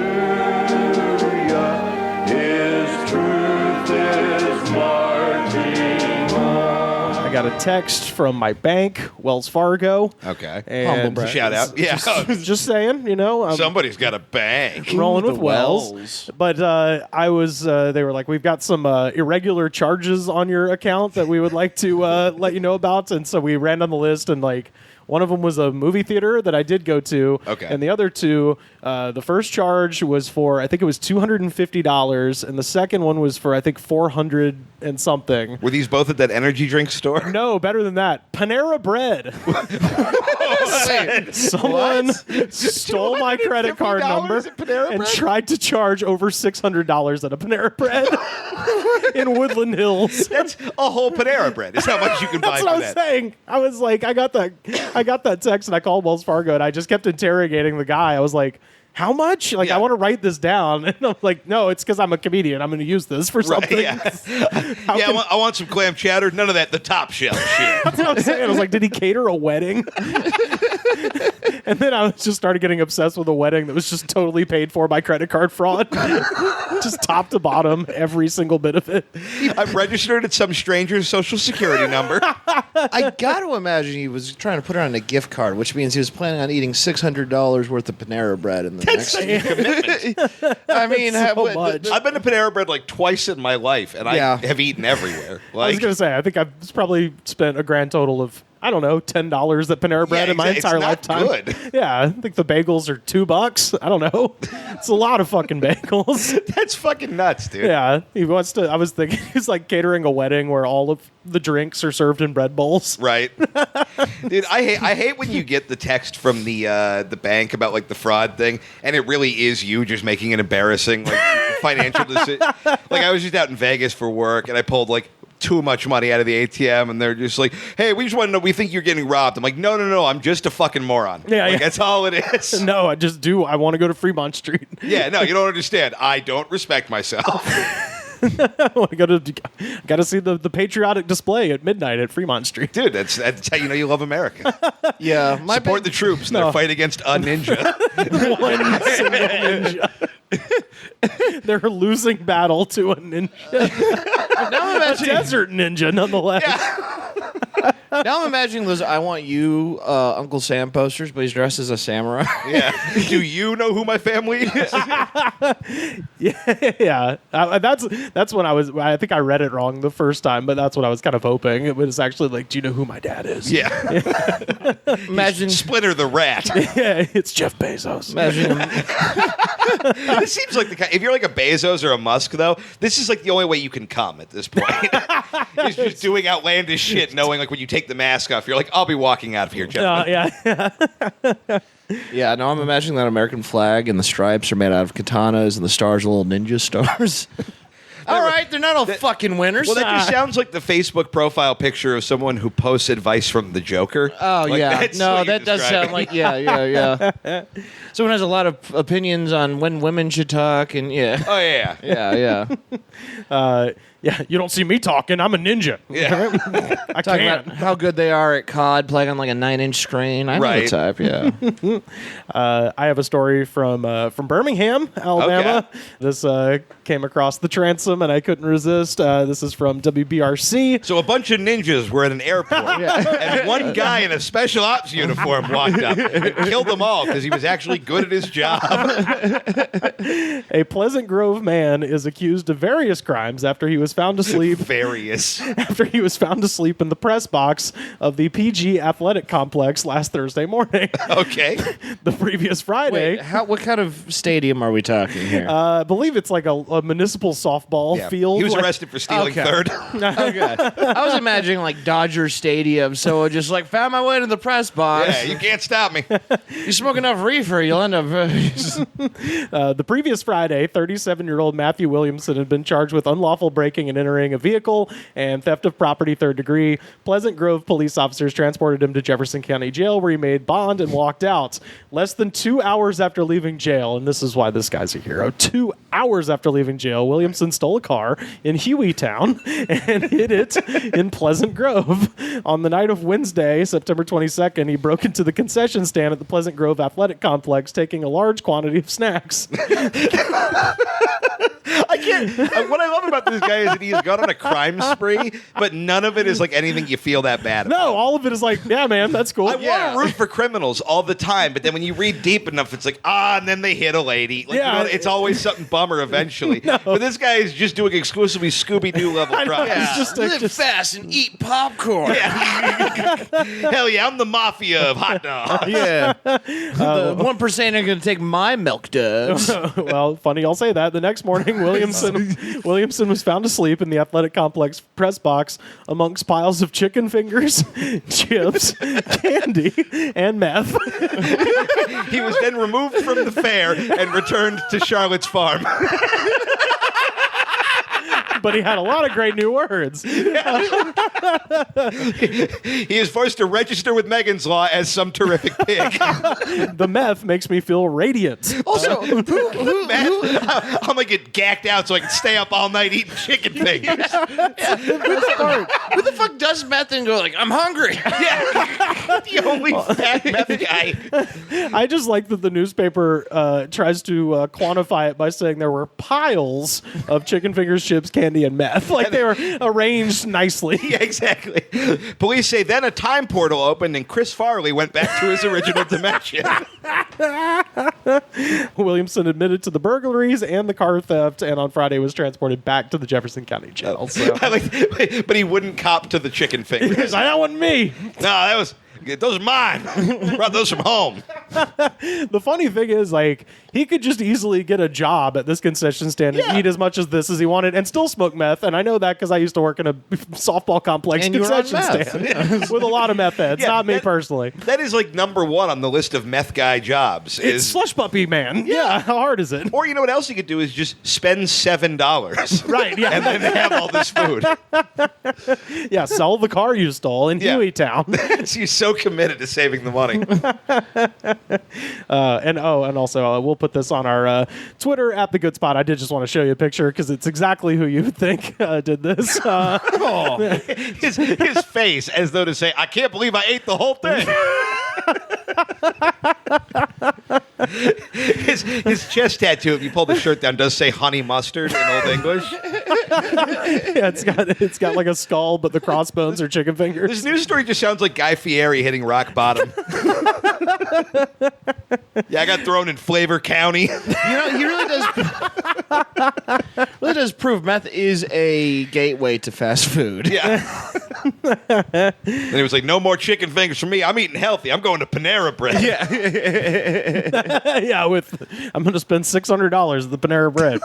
D: His truth is marching on.
A: I got a text from my bank, Wells Fargo.
B: Okay.
A: And
B: Shout out. Yeah.
A: just saying,
B: Somebody's got a bank.
A: rolling with
C: The
A: Wells.
C: Wells.
A: But I was, they were like, we've got some irregular charges on your account that we would like to let you know about. And so we ran down the list, and like, one of them was a movie theater that I did go to.
B: Okay.
A: And the other two, the first charge was for, I think it was $250. And the second one was for, I think, $400 and something.
B: Were these both at that energy drink store?
A: No, better than that. Panera Bread. Someone stole my credit card number
B: at Panera
A: and
B: Bread?
A: tried to charge over $600 at a Panera Bread in Woodland Hills.
B: That's a whole Panera Bread. Is how much you can buy
A: That's
B: for
A: what I was
B: that.
A: saying. I was like, I got that text, and I called Wells Fargo, and I just kept interrogating the guy. I was like, how much? Like,
B: Yeah.
A: I want to write this down. And I'm like, no, it's because I'm a comedian. I'm going to use this for something.
B: Yeah. I want some clam chowder. None of that. The top shelf shit.
A: That's what I'm saying. I was like, did he cater a wedding? And then I just started getting obsessed with a wedding that was just totally paid for by credit card fraud. Just top to bottom, every single bit of it.
B: I'm registered at some stranger's social security number.
C: I got to imagine he was trying to put it on a gift card, which means he was planning on eating $600 worth of Panera Bread in the next.
B: Commitment.
C: I mean,
A: so much.
B: I've been to Panera Bread like twice in my life, and I have eaten everywhere.
A: I was
B: Like,
A: going to say, I think I've probably spent a grand total of, I don't know, $10 at Panera Bread in my
B: it's
A: entire
B: not
A: lifetime.
B: good.
A: Yeah, I think the bagels are $2. I don't know. It's a lot of fucking bagels.
B: That's fucking nuts, dude.
A: Yeah, he wants to. I was thinking he's like catering a wedding where all of the drinks are served in bread bowls.
B: Right, dude. I hate when you get the text from the bank about like the fraud thing, and it really is you just making an embarrassing like financial decision. Like I was just out in Vegas for work, and I pulled like too much money out of the ATM, and they're just like, "Hey, we just want to know. We think you're getting robbed." I'm like, "No. I'm just a fucking moron.
A: Yeah.
B: That's all it is."
A: No, I just do. I want to go to Fremont Street.
B: Yeah, no, you don't understand. I don't respect myself.
A: I want to go to. Got to see the patriotic display at midnight at Fremont Street.
B: Dude, that's how you know you love America.
C: Yeah, my
B: Support the troops in their fight against a ninja.
A: One single ninja. They're losing battle to a ninja.
C: now I'm
A: A
C: imagining,
A: desert ninja, nonetheless.
C: now I'm imagining those "I Want You" Uncle Sam posters, but he's dressed as a samurai.
B: Yeah. Do you know who my family is?
A: Yeah. That's when I think I read it wrong the first time, but that's what I was kind of hoping. It was actually like, do you know who my dad is?
B: Yeah.
C: Imagine
B: Splinter the Rat.
A: Yeah, it's Jeff Bezos.
C: Imagine him.
B: This seems like the kind. If you're like a Bezos or a Musk, though, this is like the only way you can come at this point. Is just doing outlandish shit, knowing like when you take the mask off, you're like, I'll be walking out of here, gentlemen.
A: Yeah.
C: Yeah, no, I'm imagining that American flag and the stripes are made out of katanas and the stars are little ninja stars. All right, they're not all fucking winners.
B: Well, that just sounds like the Facebook profile picture of someone who posts advice from the Joker.
C: Oh,
B: Like,
C: yeah.
B: that's
C: No,
B: what you're
C: that does
B: describing.
C: sound like, yeah. Someone has a lot of opinions on when women should talk, and yeah.
B: Oh, yeah.
C: Yeah.
A: Yeah, you don't see me talking. I'm a ninja.
B: Yeah.
A: I
C: Talking
A: can't.
C: about how good they are at COD, playing on like a 9-inch screen. I know
B: Right.
C: the type, yeah.
A: I have a story from Birmingham, Alabama.
B: Okay.
A: This came across the transom, and I couldn't resist. This is from WBRC.
B: So a bunch of ninjas were at an airport, and one guy in a special ops uniform walked up and killed them all because he was actually good at his job.
A: A Pleasant Grove man is accused of various crimes after he was found asleep.
B: Various.
A: After he was found asleep in the press box of the PG Athletic Complex last Thursday morning.
B: Okay.
A: The previous Friday.
C: Wait, what kind of stadium are we talking here?
A: I believe it's like a municipal softball
B: Yeah.
A: field.
B: He was
A: like-
B: arrested for stealing
C: Okay.
B: third.
C: Okay. I was imagining like Dodger Stadium, so I just like found my way to the press box.
B: Yeah, you can't stop me.
C: You smoke enough reefer, you'll end up.
A: The previous Friday, 37-year-old Matthew Williamson had been charged with unlawful breaking and entering a vehicle and theft of property third degree. Pleasant Grove police officers transported him to Jefferson County Jail, where he made bond and walked out. Less than 2 hours after leaving jail, and this is why this guy's a hero, 2 hours after leaving jail, Williamson stole a car in Hueytown and hid it in Pleasant Grove. On the night of Wednesday, September 22nd, he broke into the concession stand at the Pleasant Grove Athletic Complex, taking a large quantity of snacks.
B: I can't. What I love about this guy is that he's gone on a crime spree, but none of it is like anything you feel that bad about.
A: No, all of it is like, yeah, man, that's cool.
B: I want to root for criminals all the time, but then when you read deep enough, it's like, and then they hit a lady. Like,
A: Yeah.
B: it's always something bummer eventually. But this guy is just doing exclusively Scooby-Doo level
A: I know,
B: crimes.
A: it's just
C: Live fast and eat popcorn.
B: Hell yeah, I'm the mafia of hot dogs.
C: Yeah. The 1% are going to take my milk duds.
A: Well, funny y'all say that. The next morning, Williamson was found asleep in the athletic complex press box amongst piles of chicken fingers, chips, candy, and meth.
B: He was then removed from the fair and returned to Charlotte's farm.
A: but he had a lot of great new words.
B: He is forced to register with Megan's Law as some terrific pig.
A: The meth makes me feel radiant.
C: Also,
B: I'm gonna get gacked out so I can stay up all night eating chicken fingers.
C: who the fuck does meth and go like, I'm hungry?
B: The only fat meth guy.
A: I just like that the newspaper tries to quantify it by saying there were piles of chicken fingers, chips, candy, and meth. Like they were arranged nicely.
B: Yeah, exactly. Police say then a time portal opened and Chris Farley went back to his original dimension.
A: Williamson admitted to the burglaries and the car theft, and on Friday was transported back to the Jefferson County Jail. So.
B: But he wouldn't cop to the chicken fingers.
A: That wasn't me.
B: No, those are mine. Brought those from home.
A: The funny thing is, like, he could just easily get a job at this concession stand and eat as much as this as he wanted and still smoke meth. And I know that because I used to work in a softball complex
C: And you were on
A: concession
C: meth.
A: stand with a lot of meth heads.
B: Yeah,
A: Not me personally.
B: That is like number one on the list of meth guy jobs.
A: It's slush puppy, man. Yeah. How hard is it?
B: Or you know what else you could do is just spend $7.
A: Right, yeah.
B: And then have all this food.
A: Yeah, sell the car you stole in Hueytown.
B: You're so committed to saving the money.
A: And also we'll put this on our Twitter at The Good Spot. I did just want to show you a picture because it's exactly who you would think did this.
B: His face as though to say, I can't believe I ate the whole thing. His chest tattoo, if you pull the shirt down, does say honey mustard in Old English.
A: Yeah, it's got like a skull, but the crossbones are chicken fingers.
B: This news story just sounds like Guy Fieri hitting rock bottom. Yeah, I got thrown in Flavor County.
C: You know, he really does prove meth is a gateway to fast food.
B: Yeah. And he was like, no more chicken fingers for me. I'm eating healthy. I'm going to Panera Bread.
C: Yeah.
A: Yeah, I'm going to spend $600 at the Panera Bread.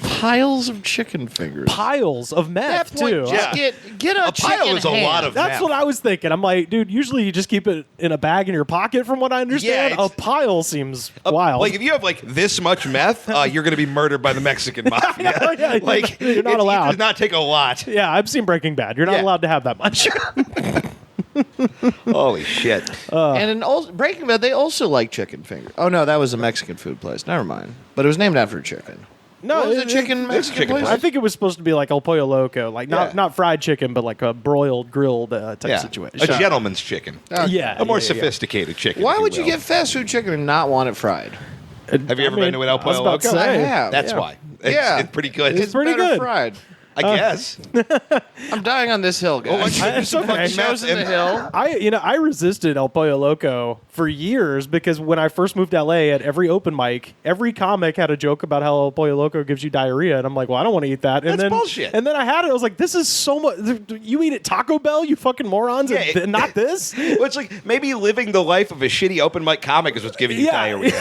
C: Piles of chicken fingers.
A: Piles of meth,
C: That point,
A: too.
C: just get a chicken
B: pile is a
C: hand.
B: lot of
A: That's
B: meth.
A: what I was thinking. I'm like, dude, usually you just keep it in a bag in your pocket, from what I understand.
B: Yeah,
A: A pile seems
B: Uh,
A: wild.
B: Like if you have like this much meth, you're going to be murdered by the Mexican mafia.
A: Yeah,
B: like
A: you're not
B: it
A: allowed.
B: does not take a lot.
A: Yeah, I've seen Breaking Bad. You're not
B: Yeah.
A: allowed to have that much.
B: Holy shit!
C: And in Breaking Bad, they also like chicken fingers. Oh, no, that was a Mexican food place. Never mind. But it was named after chicken.
A: No,
C: What was it, chicken Mexican
B: chicken
C: place?
A: I think it was supposed to be like El Pollo Loco, like not fried chicken, but like a broiled, grilled type
B: Yeah,
A: situation.
B: a gentleman's chicken,
A: Yeah,
B: a more
A: yeah.
B: sophisticated chicken.
C: Why
B: if
C: would you
B: will.
C: get fast food chicken and not want it fried?
B: Have you ever been to an El
A: I was
B: Pollo
A: about to
B: Loco?
A: say.
C: I have.
B: That's
A: Yeah.
B: why. It's pretty good.
A: It's pretty
C: better
A: good.
C: fried.
B: I guess.
C: I'm dying on this hill, guys.
A: It's okay.
C: Shows in the hill.
A: I resisted El Pollo Loco for years because when I first moved to LA, at every open mic, every comic had a joke about how El Pollo Loco gives you diarrhea, and I'm like, well, I don't want to eat that. And
B: That's
A: then
B: bullshit.
A: And then I had it. I was like, this is so much. You eat at Taco Bell, you fucking morons,
B: Yeah,
A: and not this.
B: Well, it's like maybe living the life of a shitty open mic comic is what's giving you diarrhea.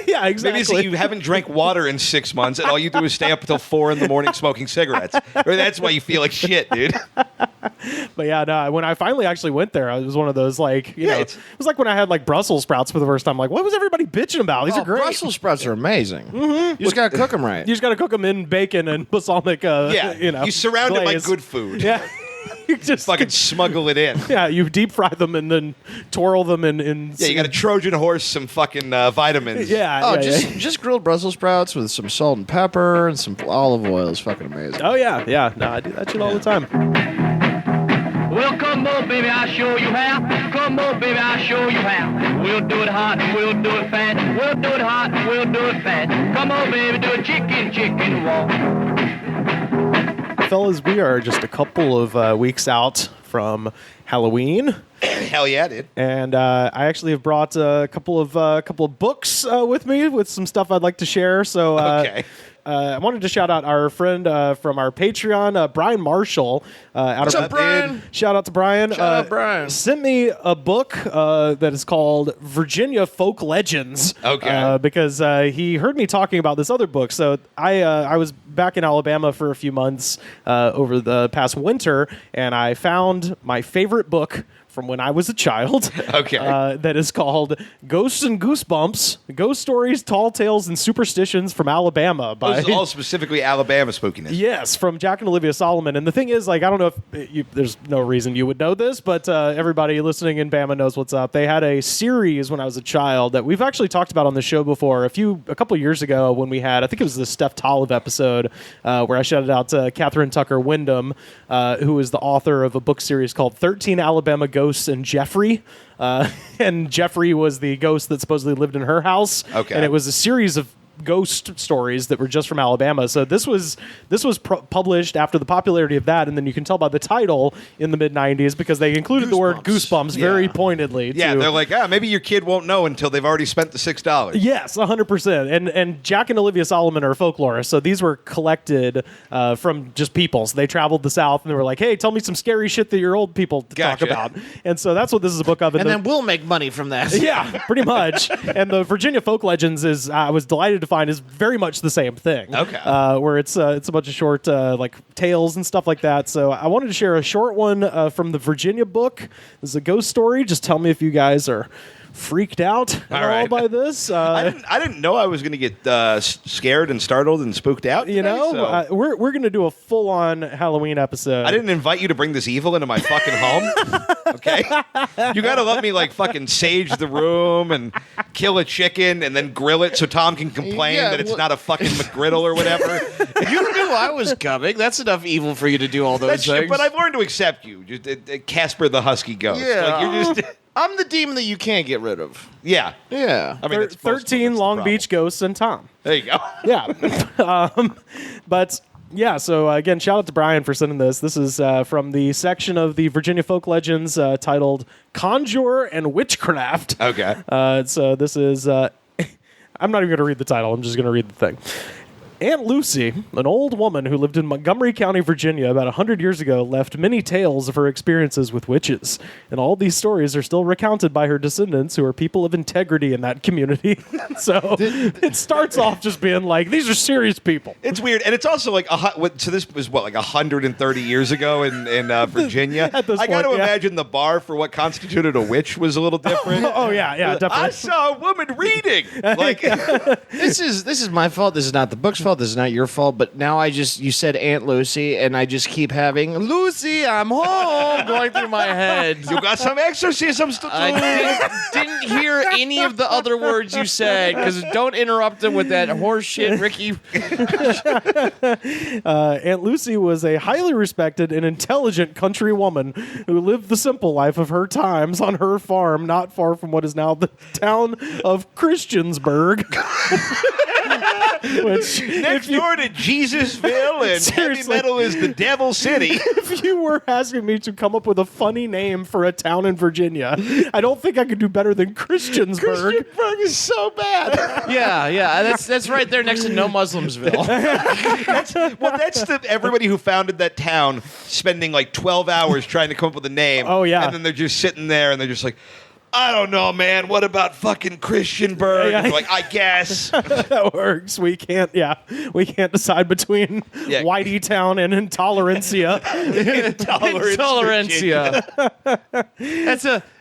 A: Yeah, exactly.
B: Maybe it's that you haven't drank water in 6 months and all you do is stay up until 4 a.m. smoking cigarettes. Or that's why you feel like shit, dude.
A: But yeah, no, when I finally actually went there, I was one of those like, you know, it was like when I had like Brussels sprouts for the first time. Like, what was everybody bitching about? These are great.
C: Brussels sprouts are amazing. You just got to cook them right.
A: You just got to cook them in bacon and balsamic. You know,
B: you surround it by
A: glaze.
B: good food.
A: Yeah. You just
B: Fucking smuggle it in.
A: Yeah, you deep fry them and then twirl them in
B: Yeah, you got to Trojan horse some fucking vitamins.
A: Yeah.
C: Oh,
A: yeah,
C: just grilled Brussels sprouts with some salt and pepper and some olive oil is fucking amazing.
A: Oh yeah, yeah. No, I do that shit all the time.
E: Well, come on, baby, I'll show you how. Come on, baby, I'll show you how. We'll do it hot and we'll do it fast. We'll do it hot and we'll do it fast. Come on, baby, do a chicken walk.
A: Fellas, we are just a couple of weeks out from Halloween.
B: Hell yeah, dude.
A: And I actually have brought a couple of books with me with some stuff I'd like to share. So
B: Okay.
A: I wanted to shout out our friend from our Patreon, Brian Marshall.
C: What's up, Brian?
A: Shout out to Brian.
C: Shout out, Brian.
A: Sent me a book that is called Virginia Folk Legends.
B: Okay.
A: Because he heard me talking about this other book. So I was back in Alabama for a few months over the past winter, and I found my favorite book from when I was a child.
B: Okay.
A: That is called Ghosts and Goosebumps, Ghost Stories, Tall Tales, and Superstitions from Alabama. By
B: Those are all specifically Alabama spookiness.
A: Yes, from Jack and Olivia Solomon. And the thing is, like, I don't know if there's no reason you would know this, but everybody listening in Bama knows what's up. They had a series when I was a child that we've actually talked about on the show before. A couple years ago when we had, I think it was the Steph Tolive episode, where I shouted out to Catherine Tucker Wyndham, who is the author of a book series called 13 Alabama Ghosts and Jeffrey. And Jeffrey was the ghost that supposedly lived in her house.
B: Okay.
A: And it was a series of ghost stories that were just from Alabama. So this was published after the popularity of that, and then you can tell by the title in the mid-90s because they included the word goosebumps very pointedly.
B: Yeah, they're like, maybe your kid won't know until they've already spent the $6.
A: Yes, 100%. And Jack and Olivia Solomon are folklorists, so these were collected from just people. So they traveled the South, and they were like, hey, tell me some scary shit that your old people talk about. And so that's what this is a book of.
C: And then we'll make money from that.
A: Yeah, pretty much. And the Virginia Folk Legends is, I was delighted to find, is very much the same thing.
B: Okay.
A: Where it's a bunch of short like tales and stuff like that. So I wanted to share a short one from the Virginia book. This is a ghost story. Just tell me if you guys are freaked out at all by this.
B: I didn't know I was going to get scared and startled and spooked out.
A: You know, we're going to do a full-on Halloween episode.
B: I didn't invite you to bring this evil into my fucking home. Okay? You got to let me like fucking sage the room and kill a chicken and then grill it so Tom can complain that it's not a fucking McGriddle or whatever.
C: You knew I was coming. That's enough evil for you to do all those things.
B: But I've learned to accept you. Just, Casper the Husky Ghost.
C: Yeah.
B: Like, you're just...
C: I'm the demon that you can't get rid of.
B: Yeah.
C: Yeah.
B: I mean, that's
A: 13 Long Beach ghosts and Tom.
B: There you go.
A: Yeah. But yeah, so again, shout out to Brian for sending this. This is from the section of the Virginia Folk Legends titled Conjurer and Witchcraft.
B: Okay.
A: So this is, I'm not even going to read the title. I'm just going to read the thing. Aunt Lucy, an old woman who lived in Montgomery County, Virginia about 100 years ago, left many tales of her experiences with witches. And all these stories are still recounted by her descendants, who are people of integrity in that community. So it starts off just being like, these are serious people.
B: It's weird. And it's also like, so this was what, like 130 years ago in Virginia?
A: At this
B: I got to
A: point, yeah.
B: imagine the bar for what constituted a witch was a little different.
A: Oh, yeah, definitely.
B: I saw a woman reading. Like,
C: This is my fault. This is not the book's fault. This is not your fault. But now you said Aunt Lucy, and I just keep having Lucy, I'm home going through my head.
B: you got some exorcisms to do.
C: I didn't hear any of the other words you said, because don't interrupt them with that horse shit, Ricky.
A: Aunt Lucy was a highly respected and intelligent country woman who lived the simple life of her times on her farm not far from what is now the town of Christiansburg. Which,
B: Next door to Jesusville and heavy
A: Seriously.
B: metal is the Devil City.
A: if you were asking me to come up with a funny name for a town in Virginia, I don't think I could do better than Christiansburg.
B: Christiansburg is so bad.
C: Yeah. That's right there next to No Muslimsville.
B: That's everybody who founded that town spending like 12 hours trying to come up with a name.
A: Oh, yeah.
B: And then they're just sitting there and they're just like, I don't know, man. What about fucking Christiansburg?
A: Yeah.
B: And they're like, I guess.
A: That works. We can't decide between Whitey Town and Intolerancia.
C: Intolerancia.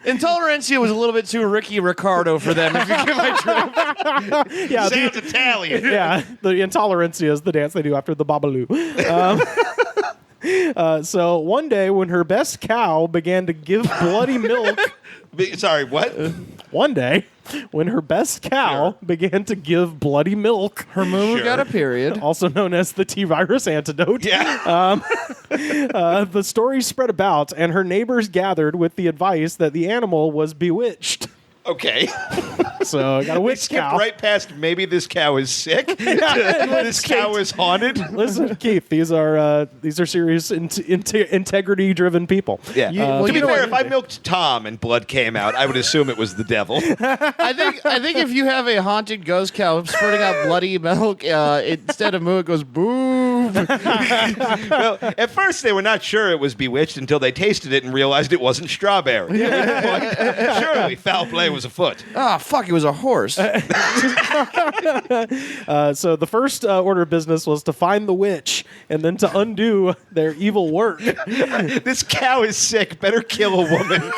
C: Intolerancia was a little bit too Ricky Ricardo for them, if you get my drift.
A: Yeah,
B: Sounds Italian.
A: yeah, the Intolerancia is the dance they do after the Babalu. So one day when her best cow began to give bloody milk...
B: Sorry, what?
A: One day when her best cow began to give bloody milk...
C: Her moo got a period.
A: Also known as the T-virus antidote.
B: Yeah.
A: The story spread about, and her neighbors gathered with the advice that the animal was bewitched.
B: Okay.
A: So I got a witch
B: Skip
A: cow.
B: right past maybe this cow is sick. This cow is haunted.
A: Listen, Keith, these are serious integrity-driven people.
B: Yeah.
C: well,
B: to be
C: you know
B: fair,
C: what?
B: if I milked Tom and blood came out, I would assume it was the devil.
C: I think if you have a haunted ghost cow spurting out bloody milk, instead of moo, it goes boo.
B: Well, at first they were not sure it was bewitched until they tasted it and realized it wasn't strawberry. Surely foul play was afoot.
C: Ah, fuck, it it was a horse.
A: So the first order of business was to find the witch and then to undo their evil work.
B: This cow is sick. Better kill a woman.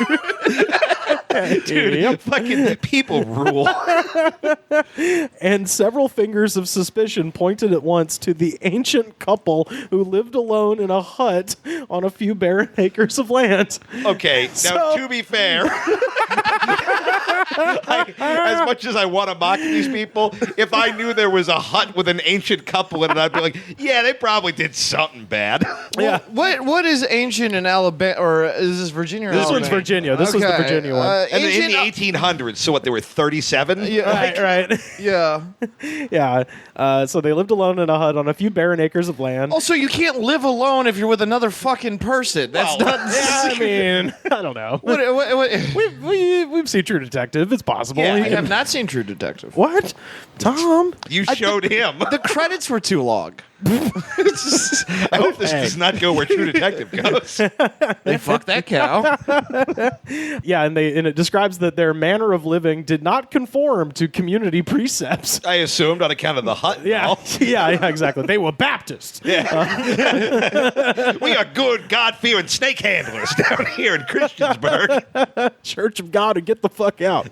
B: Dude,
A: Yep.
B: fucking people rule.
A: And several fingers of suspicion pointed at once to the ancient couple who lived alone in a hut on a few barren acres of land.
B: Okay, now to be fair, as much as I want to mock these people, if I knew there was a hut with an ancient couple in it, I'd be like, yeah, they probably did something bad.
A: Yeah.
C: What is ancient in Alabama, or is this Virginia? Or
A: This
C: Alabama?
A: one's Virginia. This was the
C: Okay,
A: Virginia one.
B: And in
C: ancient-
B: the 1800s, so what, they were 37?
C: Yeah,
A: Right.
C: yeah.
A: Yeah. So they lived alone in a hut on a few barren acres of land.
C: Also, you can't live alone if you're with another fucking person. That's
B: Well,
C: not.
A: Yeah, I mean, I don't know.
C: What?
A: We've seen True Detective. It's possible.
B: Yeah,
A: You
C: I
A: can-
C: have not seen True Detective.
A: What? Tom?
B: You showed him.
C: The credits were too long.
B: I hope this does not go where True Detective goes.
C: They fucked that cow.
A: Yeah, and it describes that their manner of living did not conform to community precepts.
B: I assumed on account of the hut. and
A: Yeah,
B: all.
A: yeah, exactly. They were Baptists.
B: We are good, God-fearing snake handlers down here in Christiansburg.
A: Church of God, and get the fuck out.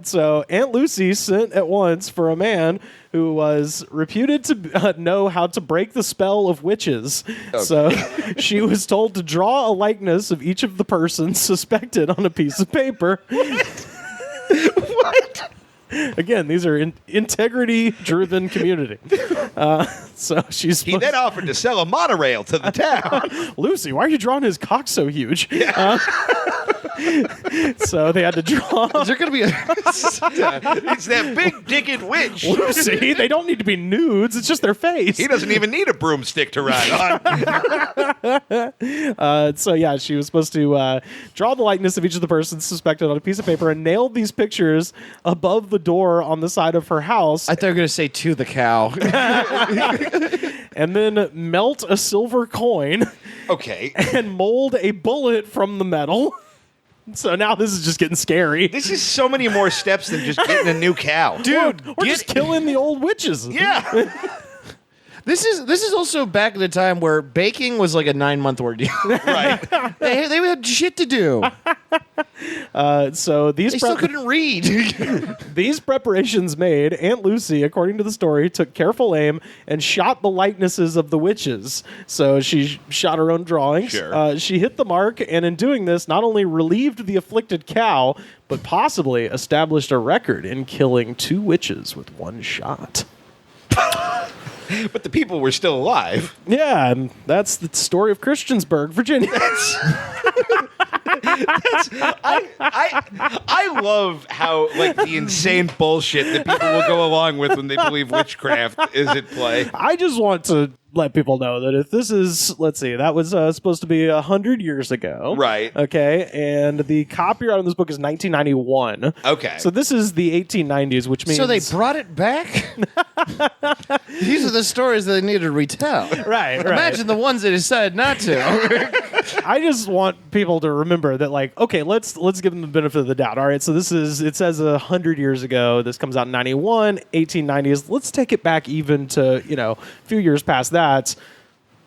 A: So Aunt Lucy sent at once for a man who was reputed to know how to break the spell of witches. So she was told to draw a likeness of each of the persons suspected on a piece of paper.
B: What?
A: Again, these are integrity-driven community. So she's
B: He then offered to sell a monorail to the town.
A: Lucy, why are you drawing his cock so huge? So they had to draw
C: Is there going to be a?
B: It's that big dicked witch.
A: Lucy. They don't need to be nudes. It's just their face.
B: He doesn't even need a broomstick to ride on.
A: So yeah, she was supposed to draw the likeness of each of the persons suspected on a piece of paper and nailed these pictures above the door on the side of her house,
C: I thought you were going to say to the cow.
A: and then melt a silver coin
B: Okay.
A: and mold a bullet from the metal. So now this is just getting scary.
B: This is so many more steps than just getting a new cow.
C: Dude,
A: We're just killing the old witches.
B: Yeah.
C: This is also back at the time where baking was like a 9-month ordeal.
B: Right.
C: they had shit to do.
A: So these
C: They still couldn't read.
A: these preparations made, Aunt Lucy, according to the story, took careful aim and shot the likenesses of the witches. So she shot her own drawings.
B: Sure.
A: She hit the mark, and in doing this, not only relieved the afflicted cow, but possibly established a record in killing 2 witches with 1 shot.
B: But the people were still alive.
A: Yeah, and that's the story of Christiansburg, Virginia.
B: I love how like the insane bullshit that people will go along with when they believe witchcraft is at play.
A: I just want to let people know that if this is, let's see, that was supposed to be 100 years ago.
B: Right.
A: Okay. And the copyright on this book is 1991.
B: Okay.
A: So this is the 1890s, which means.
C: So they brought it back? These are the stories that they need to retell.
A: Right.
C: Imagine the ones they decided not to.
A: I just want people to remember that, like, okay, let's give them the benefit of the doubt. All right. So this is, it says 100 years ago. This comes out in 91, 1890s. Let's take it back even to, a few years past that.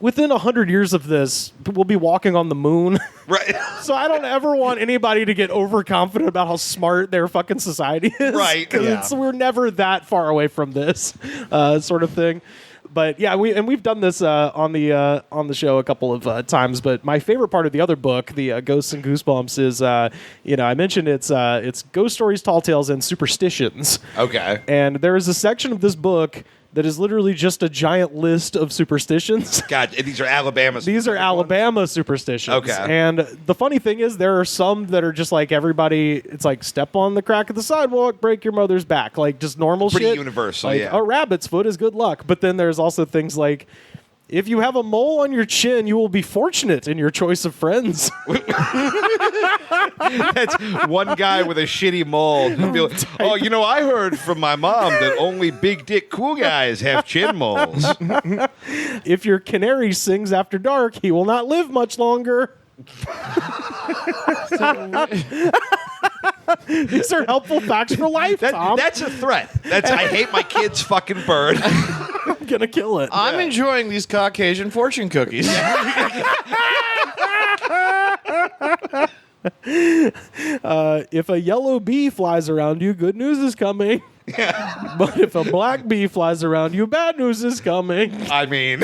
A: Within 100 years of this, we'll be walking on the moon.
B: Right.
A: So I don't ever want anybody to get overconfident about how smart their fucking society is.
B: Right.
A: Because we're never that far away from this sort of thing. But yeah, we've done this on the show a couple of times. But my favorite part of the other book, the Ghosts and Goosebumps, is I mentioned it's ghost stories, tall tales, and superstitions.
B: Okay.
A: And there is a section of this book that is literally just a giant list of superstitions.
B: God, and these are Alabama.
A: These are Alabama superstitions.
B: Okay.
A: And the funny thing is, there are some that are just like everybody, it's like step on the crack of the sidewalk, break your mother's back. Like just normal
B: Pretty
A: shit.
B: universal,
A: Like,
B: yeah.
A: a rabbit's foot is good luck. But then there's also things like, if you have a mole on your chin, you will be fortunate in your choice of friends.
B: That's one guy with a shitty mole. He'll be like, oh, I heard from my mom that only big dick cool guys have chin moles.
A: If your canary sings after dark, he will not live much longer. These are helpful facts for life, Tom.
B: That's a threat. I hate my kid's fucking bird.
A: I'm gonna kill it.
C: I'm enjoying these Caucasian fortune cookies.
A: If a yellow bee flies around you, good news is coming. But if a black bee flies around you, bad news is coming.
B: I mean,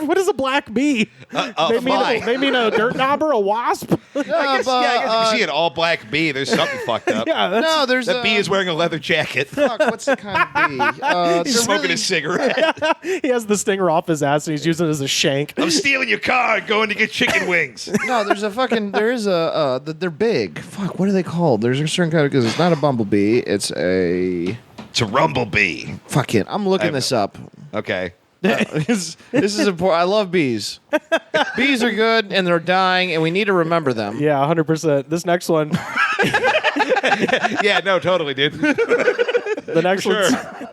A: What is a black bee? They mean a dirt knobber, a wasp?
B: I guess you can see an all black bee. There's something fucked up.
A: Yeah, that's,
C: No, there's
B: That bee is wearing a leather jacket.
C: Fuck, what's the kind of bee?
B: He's smoking a cigarette.
A: he has the stinger off his ass and he's using it as a shank.
B: I'm stealing your car and going to get chicken wings.
C: No, they're big. Fuck, what are they called? There's a certain kind of, because it's not a bumblebee, it's a...
B: It's a rumblebee.
C: Fuck it, I'm looking this up.
B: Okay.
C: This is important. I love bees. Bees are good, and they're dying, and we need to remember them.
A: Yeah, 100%. This next one.
B: Yeah, no, totally, dude.
A: The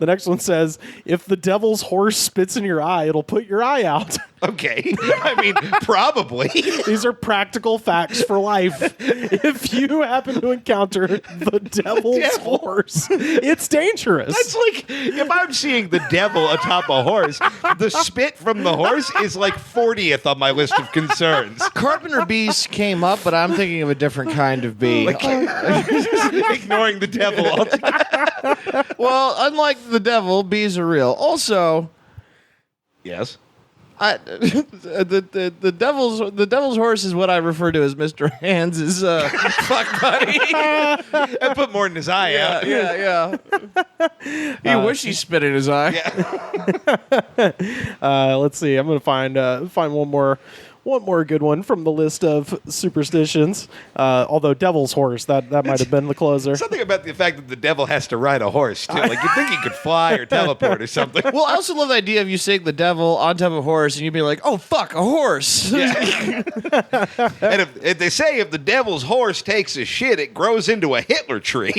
A: next one says, if the devil's horse spits in your eye, it'll put your eye out.
B: Okay. I mean, probably.
A: These are practical facts for life. If you happen to encounter the devil's horse, it's dangerous.
B: That's like, if I'm seeing the devil atop a horse, the spit from the horse is like 40th on my list of concerns.
C: Carpenter bees came up, but I'm thinking of a different kind of bee.
B: Ignoring the devil altogether.
C: Well, unlike the devil, bees are real. Also,
B: Yes.
C: the devil's horse is what I refer to as Mr. Hands' fuck buddy.
B: I put more in his eye out.
C: Yeah. He wish he spit in his eye.
A: Let's see. I'm gonna find one more good one from the list of superstitions. Although devil's horse, that might have been the closer.
B: Something about the fact that the devil has to ride a horse, too. Like, you'd think he could fly or teleport or something.
C: Well, I also love the idea of you seeing the devil on top of a horse, and you'd be like, "Oh fuck, a horse!"
B: Yeah. And if they say if the devil's horse takes a shit, it grows into a Hitler tree.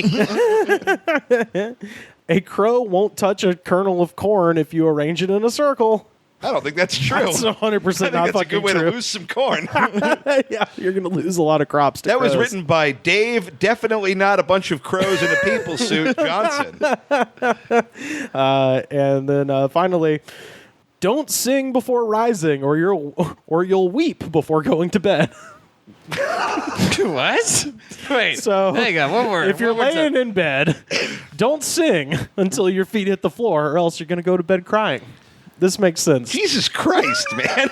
A: A crow won't touch a kernel of corn if you arrange it in a circle.
B: I don't think that's true.
A: That's 100%
B: I think
A: not
B: that's a
A: fucking
B: good way
A: true.
B: to lose some corn.
A: Yeah, you're gonna lose a lot of crops. To
B: That was
A: crows.
B: written by Dave, definitely not a bunch of crows in a people suit, Johnson.
A: And then finally, don't sing before rising, or you'll weep before going to bed.
C: What? Wait.
A: So
C: hang on. One more.
A: If you're
C: one more
A: laying in bed, don't sing until your feet hit the floor, or else you're gonna go to bed crying. This makes sense.
B: Jesus Christ, man.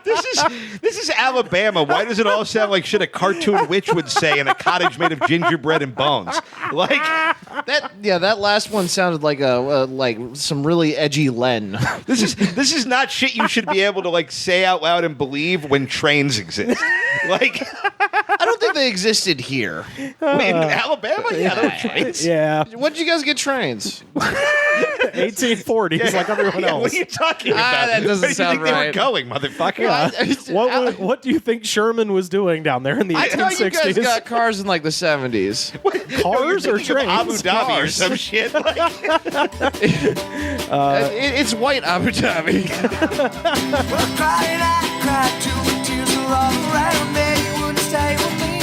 B: This is Alabama. Why does it all sound like shit a cartoon witch would say in a cottage made of gingerbread and bones? Like
C: that last one sounded like like some really edgy Len.
B: this is not shit you should be able to like say out loud and believe when trains exist. Like
C: I don't think they existed here.
B: in Alabama, yeah, there were trains.
A: Yeah,
C: When did you guys get trains?
A: 1840s, like everyone
B: Yeah,
A: else.
B: what are you talking about?
C: that doesn't
B: Where do you
C: sound
B: think they were
C: right.
B: going, motherfucker?
A: What do you think Sherman was doing down there in the
C: I thought you guys
A: 1860s?
C: got cars in like the 70s.
A: Cars or
B: Thinking of Abu
A: trains?
B: Dhabi or
C: Cars.
B: some shit. Like,
C: It's white Abu Dhabi.
F: Crying, I cried till the tears were all around me. You wouldn't stay with me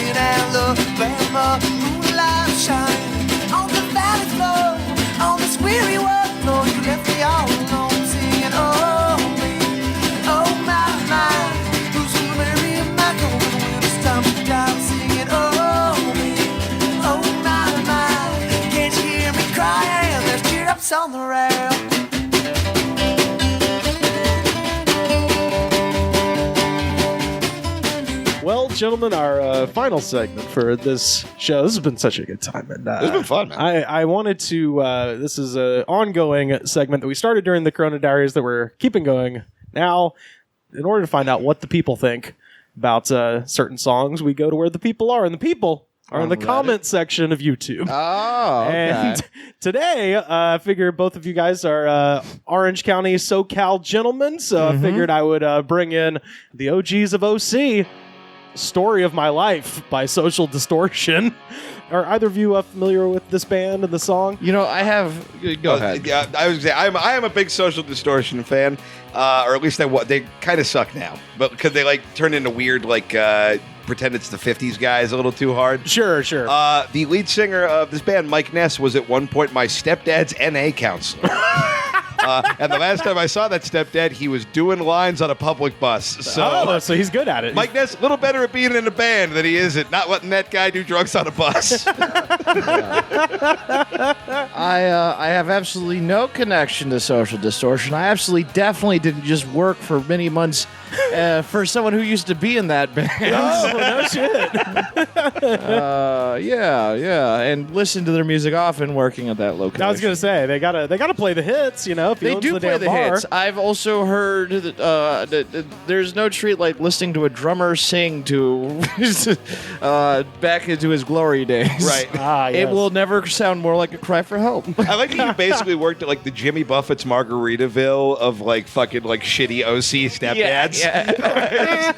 F: in Alabama. Moonlight shine on the valley floor, on this weary world. No, you left me all alone, singing, oh me, oh my, who's the Mary and Michael when it's time to die, singing, oh me, oh my, can't you hear me crying? There's teardrops on the rail.
A: Well, gentlemen, our final segment for this show. This has been such a good time, and
B: It's been fun, man.
A: I wanted to. This is an ongoing segment that we started during the Corona Diaries that we're keeping going now. In order to find out what the people think about certain songs, we go to where the people are, and the people are in the comment section of YouTube.
C: Oh, okay.
A: And today, I figured both of you guys are Orange County SoCal gentlemen, so I figured I would bring in the OGs of OC, Story of My Life by Social Distortion. Are either of you familiar with this band and the song?
C: You know, I have. Go ahead.
B: Yeah, I was gonna say I am a big Social Distortion fan, or at least they kind of suck now, but because they like turn into weird like pretend it's the 50s guys a little too hard.
A: Sure.
B: The lead singer of this band, Mike Ness, was at one point my stepdad's NA counselor. And the last time I saw that stepdad, he was doing lines on a public bus.
A: So he's good at it.
B: Mike Ness, a little better at being in a band than he is at not letting that guy do drugs on a bus.
C: I have absolutely no connection to Social Distortion. I absolutely definitely didn't just work for many months for someone who used to be in that band.
A: Oh, no shit.
C: Yeah, and listen to their music often working at that location.
A: I was gonna say they gotta play the hits, you know. If
C: They do play the hits. I've also heard that there's no treat like listening to a drummer sing to back into his glory days.
B: Right.
A: Yes.
C: It will never sound more like a cry for help.
B: I like that you basically worked at like the Jimmy Buffett's Margaritaville of like fucking like shitty OC stepdads.
C: Yeah.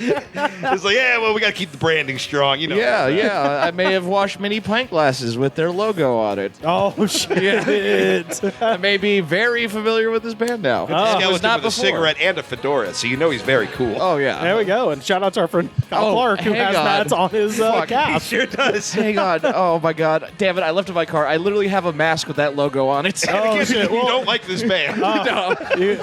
B: It's like, yeah, well, we got to keep the branding strong, you know.
C: Yeah. I may have washed many pint glasses with their logo on it.
A: Oh shit.
C: I may be very familiar with this band now.
B: Skeleton
C: was not
B: with a
C: before.
B: cigarette and a fedora, so you know he's very cool.
C: Oh yeah.
A: There we go. And shout out to our friend Kyle
C: Oh,
A: Clark who
C: hang
A: has
C: on.
A: that on his
C: Fuck.
A: cap.
B: Sure does.
C: Hang on. Oh my god. Damn it. I left it in my car. I literally have a mask with that logo on it.
A: Oh shit.
B: You
A: Well,
B: don't like this band.
C: No.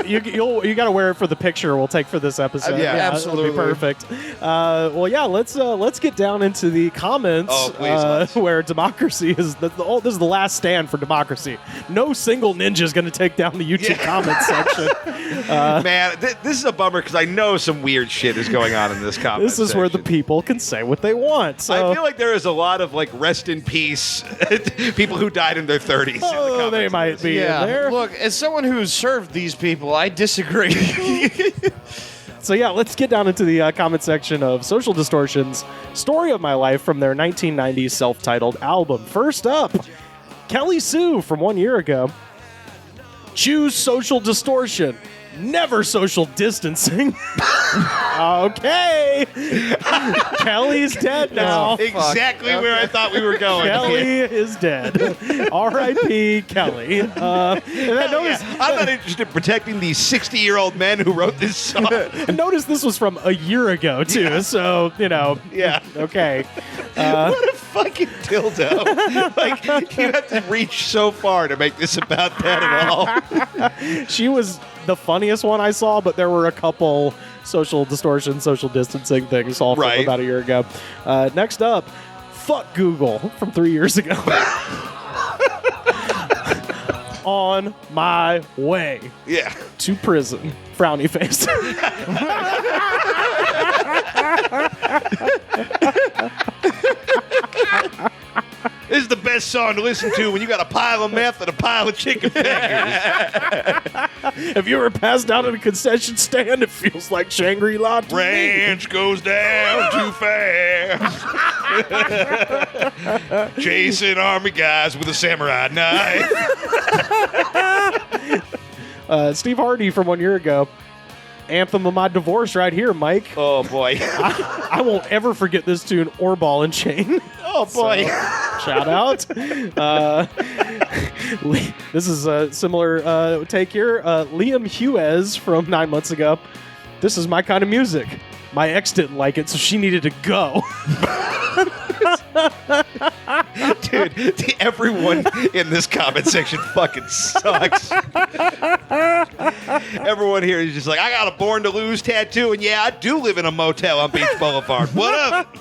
A: you got to wear it for the picture we'll take for this episode.
B: Yeah,
C: absolutely.
A: That'll be perfect. Well, yeah, let's get down into the comments.
B: Oh, please, let's.
A: Where democracy is this is the last stand for democracy. No single ninja is going to take down the YouTube comments section.
B: Man, this is a bummer because I know some weird shit is going on in this comment
A: This is where the
B: section.
A: people can say what they want. So
B: I feel like there is a lot of like rest in peace people who died in their 30s. in the
A: oh, they
B: comments.
A: might be in
C: Yeah.
A: there.
C: Look, as someone who's served these people, I disagree.
A: So yeah, let's get down into the comment section of Social Distortion's Story of My Life from their 1990s self-titled album. First up, Kelly Sue from 1 year ago. Choose Social Distortion. Never social distancing. Okay. Kelly's dead now.
B: Exactly where I thought we were going.
A: Kelly is dead. R.I.P. Kelly. And I noticed,
B: I'm not interested in protecting these 60-year-old men who wrote this song.
A: and notice this was from a year ago, too. So, you know,
B: Yeah.
A: okay.
B: What a fucking dildo. Like, you have to reach so far to make this about that at all.
A: She was the funniest one I saw, but there were a couple social distortion, social distancing things all from
B: Right.
A: about a year ago. Next up, fuck Google from 3 years ago. On my way
B: Yeah.
A: to prison. Frowny face.
B: This is the best song to listen to when you got a pile of meth and a pile of chicken fingers.
A: Have you ever passed out at a concession stand? It feels like Shangri-La to me.
B: Ranch goes down too fast. Chasing army guys with a samurai knife.
A: Steve Hardy from 1 year ago. Anthem of my divorce right here, Mike.
B: Oh, boy.
A: I won't ever forget this tune or Ball and Chain.
B: Oh, boy.
A: Shout out. This is a similar take here. Liam Hughes from 9 months ago. This is my kind of music. My ex didn't like it, so she needed to go.
B: Dude, everyone in this comment section fucking sucks. Everyone here is just like, I got a Born to Lose tattoo, and yeah, I do live in a motel on Beach Boulevard. What up?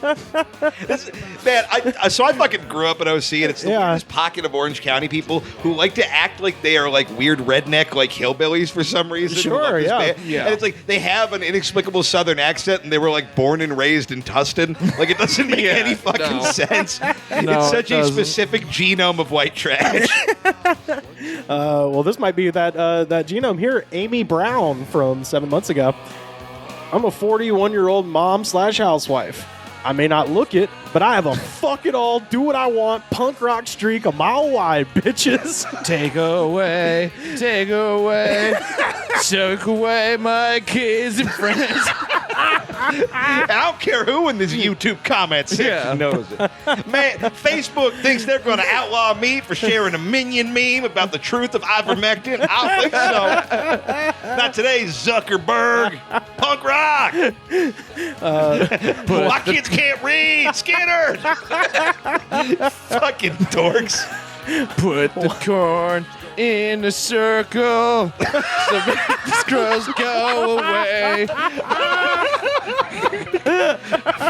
B: Man, I fucking grew up in OC, and it's the weirdest pocket of Orange County people who like to act like they are like weird redneck, like hillbillies for some reason. who love
A: Sure,
B: this
A: yeah.
B: band. And it's like they have an inexplicable Southern accent, and they were like born and raised in Tustin. Like it doesn't make any fucking sense. It's such a specific genome of white trash.
A: Well, this might be that genome here. Amy Brown from 7 months ago. I'm a 41-year-old mom/housewife. I may not look it, but I have a fuck it all, do what I want, punk rock streak a mile wide, bitches.
C: Take away my kids and friends.
B: And I don't care who in this YouTube comment section knows it. Man, Facebook thinks they're going to outlaw me for sharing a Minion meme about the truth of ivermectin. I don't think so. Not today, Zuckerberg. Punk rock. My kids can't read. Skinner. Fucking dorks.
C: Put the corn in a circle so the squirrels go away.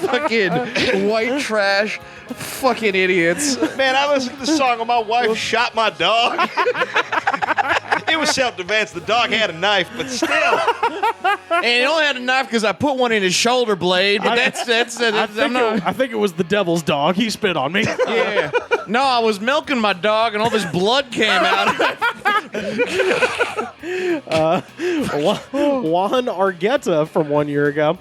C: Fucking white trash. Fucking idiots.
B: Man, I listened to the song when my wife shot my dog. It was self-defense. The dog had a knife, but still.
C: And he only had a knife because I put one in his shoulder blade. But I
A: think it was the devil's dog. He spit on me.
C: Yeah. No, I was milking my dog, and all this blood came out.
A: Juan Argueta from 1 year ago.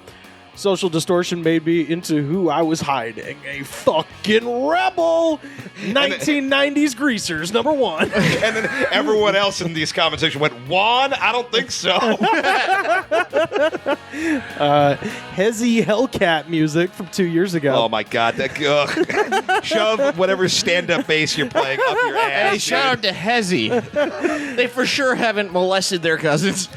A: Social Distortion made me into who I was hiding. A fucking rebel. 1990s greasers, number 1.
B: And then everyone else in these comment section went, Juan? I don't think so.
A: Hezzy Hellcat music from 2 years ago.
B: Oh my God. Shove whatever stand-up bass you're playing up your ass.
C: Hey, shout out to Hezzy. They for sure haven't molested their cousins.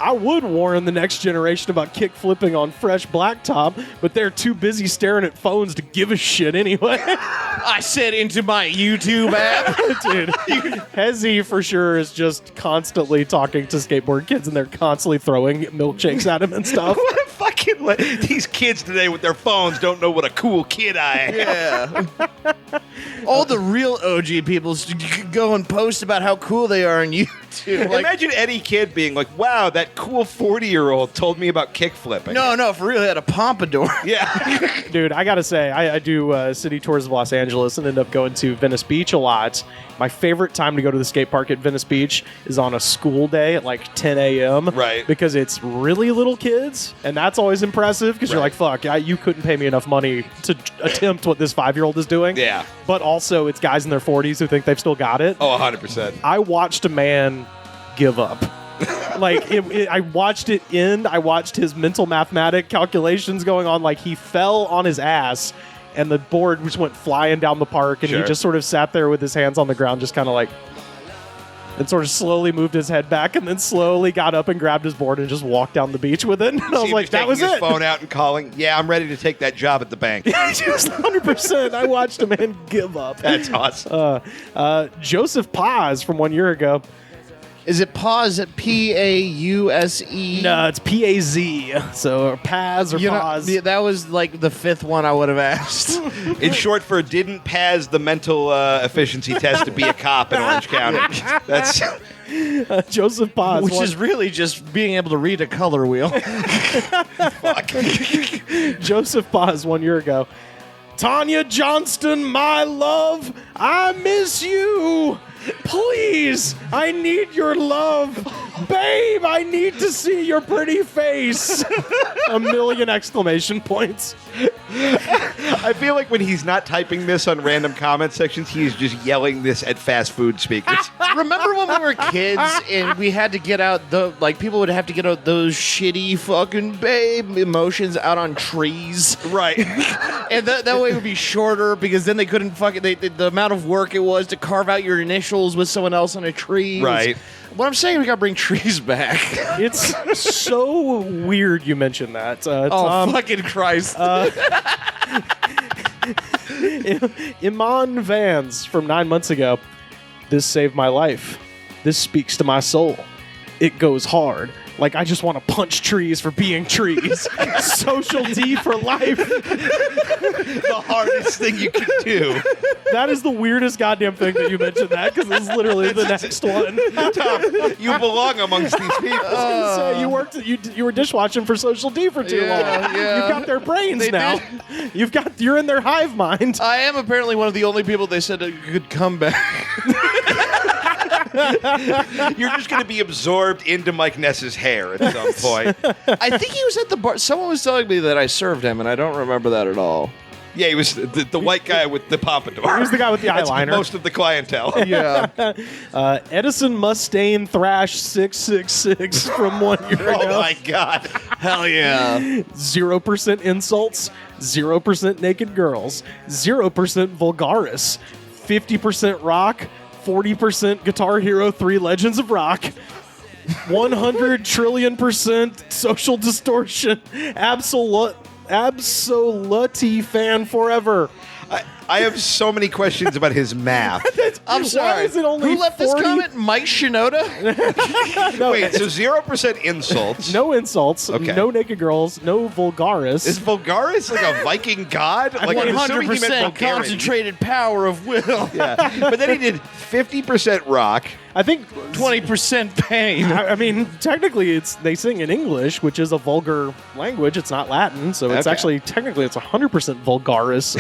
A: I would warn the next generation about kick flipping on fresh blacktop, but they're too busy staring at phones to give a shit anyway.
C: I said into my YouTube app.
A: Dude, Hezzy for sure is just constantly talking to skateboard kids, and they're constantly throwing milkshakes at him and stuff.
B: What a fucking... These kids today with their phones don't know what a cool kid I am.
C: Yeah. All the real OG people go and post about how cool they are on YouTube. Like,
B: imagine any kid being like, wow, that cool 40-year-old told me about kick flipping.
C: No, for real, he had a pompadour.
B: Yeah.
A: Dude, I gotta say, I do city tours of Los Angeles and end up going to Venice Beach a lot. My favorite time to go to the skate park at Venice Beach is on a school day at like 10 a.m.
B: Right.
A: Because it's really little kids, and that's always impressive because you're like, fuck, you couldn't pay me enough money to attempt what this 5-year-old is doing.
B: Yeah.
A: But also, it's guys in their 40s who think they've still got it.
B: Oh, 100%.
A: I watched a man give up. Like, I watched it end. I watched his mental mathematic calculations going on. Like, he fell on his ass, and the board just went flying down the park, and he just sort of sat there with his hands on the ground, just kind of like, and sort of slowly moved his head back, and then slowly got up and grabbed his board and just walked down the beach with it. And I was like, that was
B: his
A: it.
B: Phone out and calling. Yeah, I'm ready to take that job at the bank.
A: Just 100%. I watched a man give up.
B: That's awesome.
A: Joseph Paz from 1 year ago.
C: Is it Pause? P-A-U-S-E?
A: No, it's P-A-Z. So Paz or Paz.
C: That was like the 5th one I would have asked.
B: In short for didn't pass the mental efficiency test to be a cop in Orange County. That's
A: Joseph Paz.
C: Which is really just being able to read a color wheel.
A: Joseph Paz 1 year ago. Tanya Johnston, my love, I miss you. Please, I need your love. Babe, I need to see your pretty face. 1,000,000 exclamation points.
B: I feel like when he's not typing this on random comment sections, he's just yelling this at fast food speakers.
C: Remember when we were kids and we had to get out people would have to get out those shitty fucking babe emotions out on trees?
B: Right.
C: And that way it would be shorter because then they couldn't the amount of work it was to carve out your initials with someone else on a tree.
B: Right.
C: What I'm saying, we gotta bring trees back.
A: It's so weird you mentioned that.
C: Tom, fucking Christ.
A: Iman Vans from 9 months ago. This saved my life. This speaks to my soul. It goes hard. Like, I just want to punch trees for being trees. Social D for life.
B: The hardest thing you can do.
A: That is the weirdest goddamn thing that you mentioned that, because it's literally the next one.
B: Tom, you belong amongst these people.
A: You were dishwashing for Social D for too long.
C: Yeah.
A: You've got their brains now. You're in their hive mind.
C: I am apparently one of the only people they said could come back.
B: You're just going to be absorbed into Mike Ness's hair at some point.
C: I think he was at the bar. Someone was telling me that I served him, and I don't remember that at all.
B: Yeah, he was the white guy with the pompadour.
A: He was the guy with the
B: That's
A: eyeliner.
B: most of the clientele.
C: Yeah.
A: Edison Mustaine Thrash 666 from 1 year ago.
B: Oh my God.
C: Hell yeah.
A: 0% insults, 0% naked girls, 0% vulgaris, 50% rock, 40% Guitar Hero 3 Legends of Rock, 100 trillion% social distortion, absolute fan forever.
B: I have so many questions about his math.
C: I'm sorry.
A: is it only
C: Who left
A: 40?
C: this comment? Mike Shinoda?
A: No,
B: Wait, so 0% insults.
A: no insults,
B: Okay.
A: no naked girls, no vulgaris.
B: Is Vulgaris like a Viking god? Like I'm assuming he meant
C: 100%
B: Bulgarian.
C: concentrated power of will.
B: Yeah, but then he did 50% rock.
A: I think
C: 20% pain.
A: I mean, technically, they sing in English, which is a vulgar language. It's not Latin, so it's
B: Okay.
A: actually technically it's 100% vulgaris.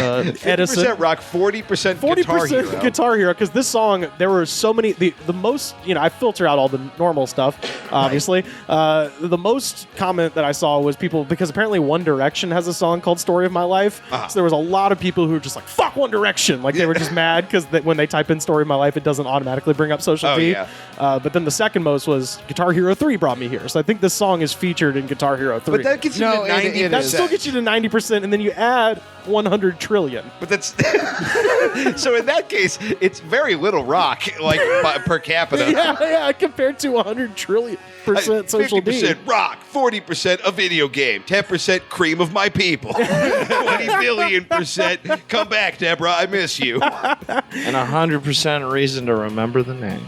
A: Edison,
B: 50% rock, 40% Guitar Hero.
A: Guitar Hero. Because this song, there were so many. The most, I filter out all the normal stuff, obviously. The most comment that I saw was people because apparently One Direction has a song called "Story of My Life." So there was a lot of people who were just like, "Fuck One Direction!" Like they were just mad because when they type in "Story of My Life," it doesn't automatically bring up Social D.
B: yeah.
A: But then the second most was Guitar Hero 3 brought me here. So I think this song is featured in Guitar Hero 3.
B: But that gets you
C: No,
B: to 90%.
C: it
A: that still gets you to 90%, and then you add 100 trillion.
B: But that's so in that case, it's very little rock, like per capita.
A: Yeah, compared to 100 trillion percent Social D.
B: 50% rock, 40% a video game, 10% cream of my people, 20 billion%. Come back, Deborah, I miss you.
C: And 100% reason to remember the name.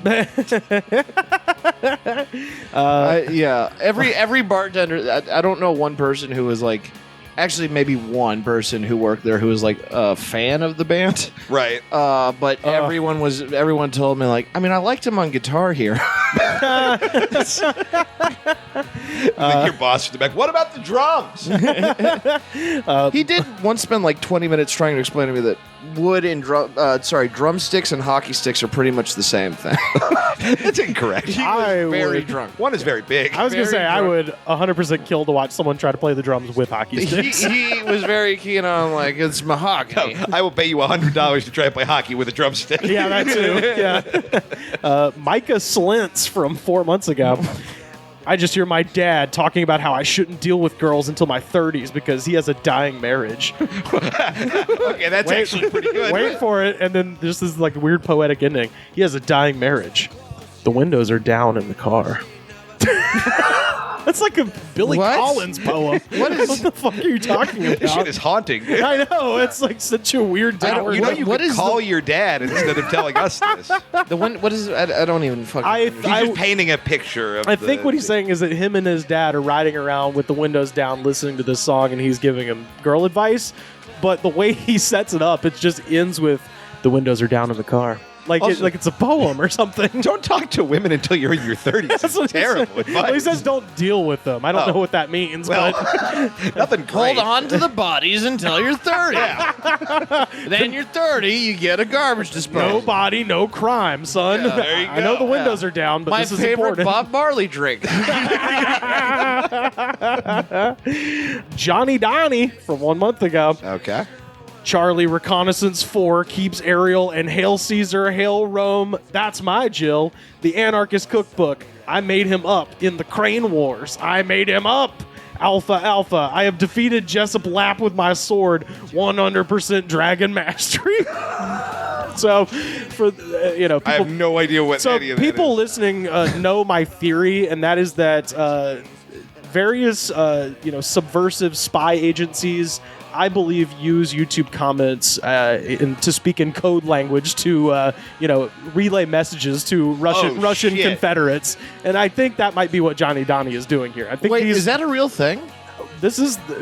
C: Yeah. Every bartender, I don't know one person who was like, actually maybe one person who worked there who was like a fan of the band.
B: Right.
C: But everyone told me like, I mean, I liked him on Guitar Hero.
B: Your boss in the back. What about the drums?
C: He did once spend like 20 minutes trying to explain to me that wood and drumsticks and hockey sticks are pretty much the same thing.
B: That's incorrect.
A: I
C: Very
A: would-
C: drunk.
B: One is very big.
A: I was going to
C: Very
A: say, I
C: drunk.
A: would 100% kill to watch someone try to play the drums with hockey sticks.
C: He was very keen on like it's mahogany.
B: I will pay you $100 to try to play hockey with a drumstick.
A: Yeah, that too. Yeah. Micah Slintz from 4 months ago. I just hear my dad talking about how I shouldn't deal with girls until my 30s because he has a dying marriage.
B: Okay, that's actually pretty good.
A: Wait for it, and then there's this like weird poetic ending. He has a dying marriage. The windows are down in the car. That's like a Billy
C: What?
A: Collins poem. What the fuck are you talking about?
B: This shit is haunting.
A: I know, it's like such a weird downward.
B: You know you
C: what
B: could
C: is
B: call
C: the-
B: your dad instead of telling us this.
C: The one, what is it? I don't even fucking.
B: He's just painting a picture of
A: I think what he's saying is that him and his dad are riding around with the windows down listening to this song and he's giving him girl advice. But the way he sets it up, it just ends with the windows are down in the car. Like,
B: Also-
A: like it's a poem or something.
B: Don't talk to women until you're in your 30s.
A: That's what
B: It's
A: he
B: terrible
A: said.
B: advice.
A: Well, he says don't deal with them. I don't
B: Oh.
A: know what that means,
B: Well,
A: but
B: nothing great.
C: Hold on to the bodies until you're 30. Then you're 30, you get a garbage disposal.
A: no body, no crime, son.
C: Yeah,
B: there you
A: I know
B: go.
A: the windows are down, but
C: My
A: this is
C: favorite
A: important.
C: Bob Marley drink.
A: Johnny Donnie from 1 month ago.
B: Okay.
A: Charlie Reconnaissance 4 keeps Ariel and Hail Caesar, Hail Rome. That's my Jill. The Anarchist Cookbook. I made him up in the Crane Wars. I made him up. Alpha, Alpha. I have defeated Jessup Lapp with my sword. 100% Dragon Mastery. So, for people,
B: I have no idea what
A: so
B: any of that
A: people
B: is.
A: listening know my theory, and that is that various subversive spy agencies, I believe, use YouTube comments to speak in code language to relay messages to Russian
B: shit.
A: Confederates, and I think that might be what Johnny Donnie is doing here. I think
C: Wait, is that a real thing?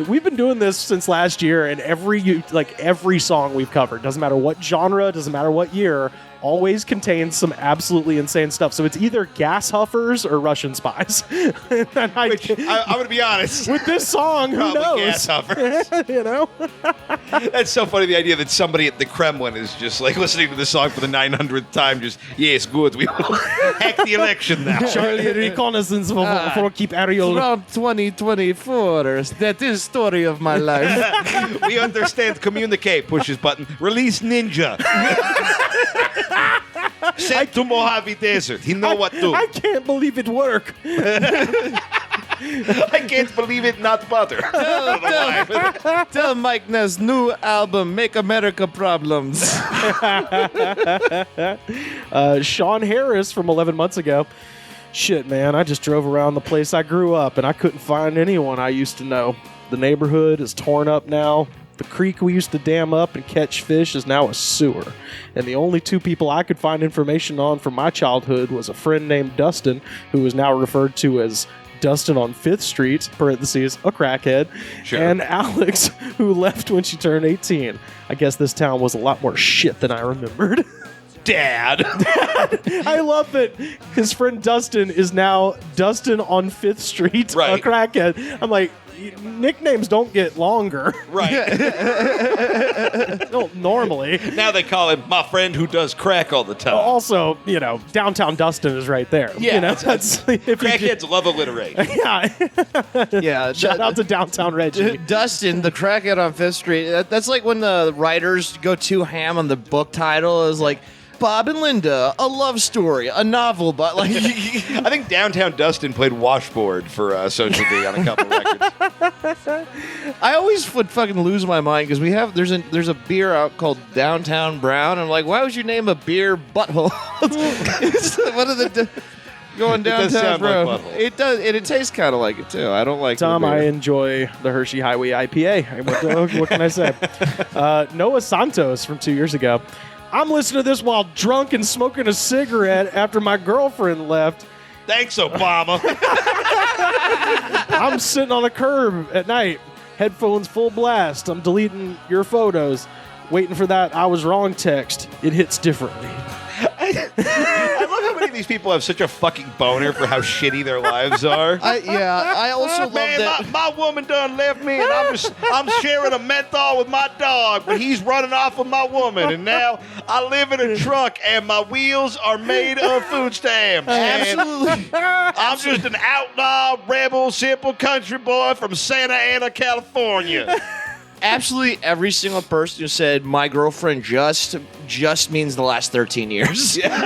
A: we've been doing this since last year, and every song we've covered, doesn't matter what genre, doesn't matter what year, always contains some absolutely insane stuff. So it's either gas huffers or Russian spies. And
B: I'm going to be honest.
A: with this song, who
B: Probably
A: knows?
B: gas huffers.
A: You know?
B: That's so funny, the idea that somebody at the Kremlin is just like listening to the song for the 900th time, just, yes, good, we will hack the election now.
A: Charlie reconnaissance for keep Ariel.
C: From 2024, that is story of my life.
B: We understand, communicate, pushes button, release Ninja. Sent to Mojave Desert, he know what to.
A: I can't believe it worked.
B: I can't believe it, not butter.
C: Tell Mike Ness' new album, Make America Problems.
A: Sean Harris from 11 months ago. Shit, man, I just drove around the place I grew up and I couldn't find anyone I used to know. The neighborhood is torn up now. The creek we used to dam up and catch fish is now a sewer. And the only two people I could find information on from my childhood was a friend named Dustin, who is now referred to as Dustin on 5th Street, parentheses, a crackhead,
B: Sure.
A: and Alex, who left when she turned 18. I guess this town was a lot more shit than I remembered.
B: Dad.
A: I love that his friend Dustin is now Dustin on 5th Street,
B: Right.
A: a crackhead. I'm like, nicknames don't get longer.
B: Right.
A: No, normally.
B: Now they call him my friend who does crack all the time.
A: Also, you know, downtown Dustin is right there.
B: Yeah,
A: You know, that's if you
B: Crackheads love alliteration.
A: yeah.
C: Yeah,
A: Shout out to downtown Reggie.
C: Dustin, the crackhead on 5th Street. That's like when the writers go too ham on the book title. Is like Bob and Linda, a love story, a novel, but like
B: I think Downtown Dustin played Washboard for Social D on a couple records.
C: I always would fucking lose my mind because there's a beer out called Downtown Brown. I'm like, why would you name a beer Butthole? What are the going
B: does
C: downtown
B: sound like
C: Brown?
B: Butthole.
C: It does, and it tastes kind of like it too. I don't like
A: Tom,
C: the beer.
A: I enjoy the Hershey Highway IPA. What can I say? Noah Santos from 2 years ago. I'm listening to this while drunk and smoking a cigarette after my girlfriend left.
B: Thanks, Obama.
A: I'm sitting on a curb at night, headphones full blast. I'm deleting your photos, waiting for that I was wrong text. It hits differently.
B: I love how many of these people have such a fucking boner for how shitty their lives are.
C: I also love
B: Man,
C: that.
B: my woman done left me, and I'm sharing a menthol with my dog, but he's running off with my woman, and now I live in a truck, and my wheels are made of food stamps.
C: Absolutely.
B: I'm just an outlaw, rebel, simple country boy from Santa Ana, California.
C: Absolutely every single person who said my girlfriend just means the last 13 years.
A: Yeah,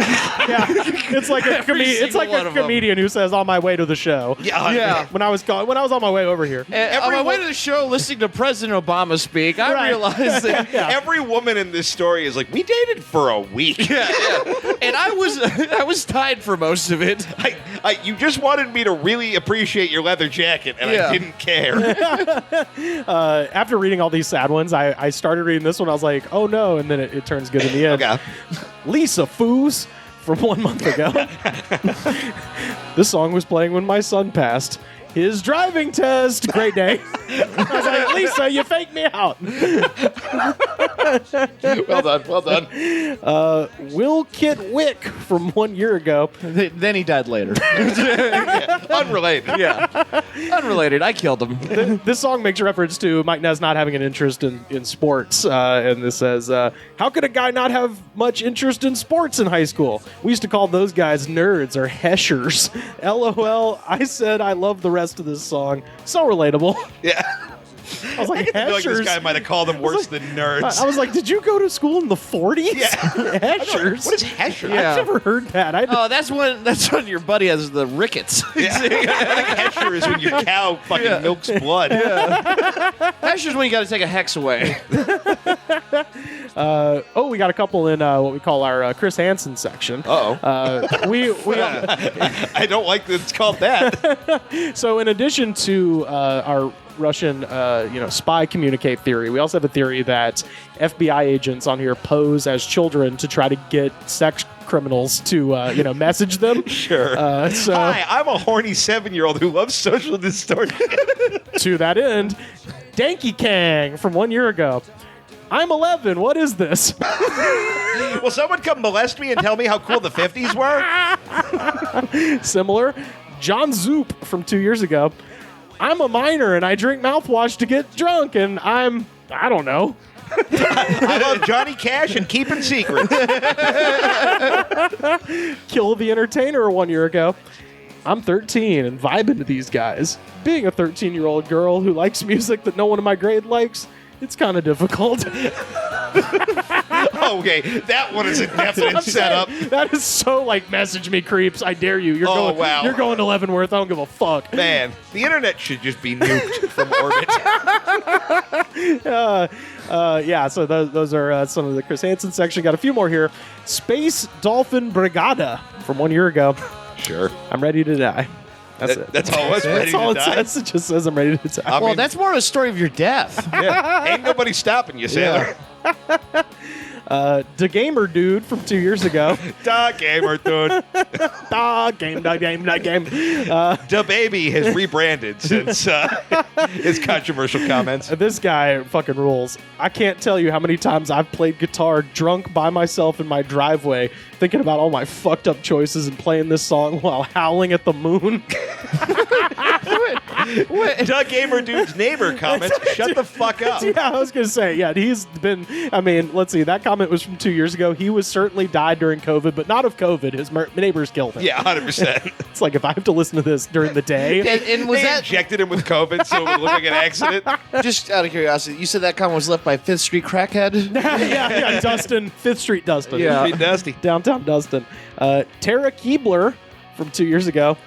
A: it's like a
C: single one of them.
A: comedian who says on my way to the show.
C: Yeah.
A: When I was on my way over here.
C: And on my way to the show, listening to President Obama speak, I realized that.
B: Every woman in this story is like, we dated for a week.
C: Yeah. And I was tied for most of it.
B: You just wanted me to really appreciate your leather jacket, and
C: Yeah.
B: I didn't care.
A: After reading all these sad ones, I started reading this one. I was like, oh no, and then it turns good in the end.
B: Okay.
A: Lisa Foos from 1 month ago. This song was playing when my son passed his driving test. Great day. I was like, Lisa, you faked me out.
B: Well done.
A: Will Kit Wick from 1 year ago.
C: Then he died later.
B: Unrelated.
C: Yeah. Unrelated. I killed him.
A: This song makes reference to Mike Ness not having an interest in sports. And this says, how could a guy not have much interest in sports in high school? We used to call those guys nerds or heshers. LOL, I said I love the rest of this song. So relatable.
B: Yeah.
A: I was like,
B: I feel like this
A: heshers?
B: guy might have called them worse than nerds.
A: I was like, did you go to school in the 40s?
B: Yeah.
A: Heshers?
B: What is Hesher?
C: Yeah.
A: I've never heard that.
C: Oh, that's when your buddy has the rickets.
B: Yeah. I think Hesher is when your cow fucking milks blood.
C: That's just when you got to take a hex away.
A: We got a couple in what we call our Chris Hansen section.
B: Uh-oh.
A: We
B: I don't like that it's called that.
A: So in addition to our Russian spy communicate theory, we also have a theory that FBI agents on here pose as children to try to get sex criminals to message them.
B: Sure.
A: So
B: Hi, I'm a horny 7-year-old who loves Social Distortion.
A: to that end, Danky Kang from 1 year ago. I'm 11. What is this?
B: Will someone come molest me and tell me how cool the 50s were?
A: Similar. John Zoop from 2 years ago. I'm a minor and I drink mouthwash to get drunk, and I don't know.
B: I love Johnny Cash and keeping secrets.
A: Kill the Entertainer 1 year ago. I'm 13 and vibing to these guys. Being a 13-year-old girl who likes music that no one in my grade likes, it's kind of difficult.
B: Okay, that one is a definite setup.
A: That is so like, message me, creeps. I dare you. You're
B: Oh,
A: going.
B: wow.
A: You're going to Leavenworth. I don't give a fuck.
B: Man, the internet should just be nuked from orbit.
A: Yeah. So those are some of the Chris Hansen section. Got a few more here. Space Dolphin Brigada from 1 year ago.
B: Sure.
A: I'm ready to die. That's it.
B: That's all it was. Ready
A: That's all
B: to
A: it
B: die.
A: says. It just says I'm ready to die.
B: I
C: Well,
B: mean,
C: that's more of a story of your death.
B: yeah. Ain't nobody stopping you, Sailor.
A: The Gamer Dude from 2 years ago.
B: Da gamer dude.
A: Da game.
B: Da baby has rebranded since his controversial comments.
A: This guy fucking rules. I can't tell you how many times I've played guitar drunk by myself in my driveway, thinking about all my fucked up choices and playing this song while howling at the moon.
B: Da gamer dude's neighbor comments. Shut the fuck up.
A: Yeah, I was going to say, yeah, he's been, I mean, let's see, that comment was from 2 years ago. He was certainly died during COVID, but not of COVID. His neighbors killed him.
B: Yeah, 100%.
A: It's like, if I have to listen to this during the day.
C: And was
B: They
C: that
B: injected him with COVID so it would look like an accident.
C: just out of curiosity? You said that comment was left by 5th Street crackhead.
A: yeah, Dustin, 5th Street Dustin.
C: Yeah.
B: Pretty dusty.
A: Downtown Dustin. Tara Keebler from 2 years ago.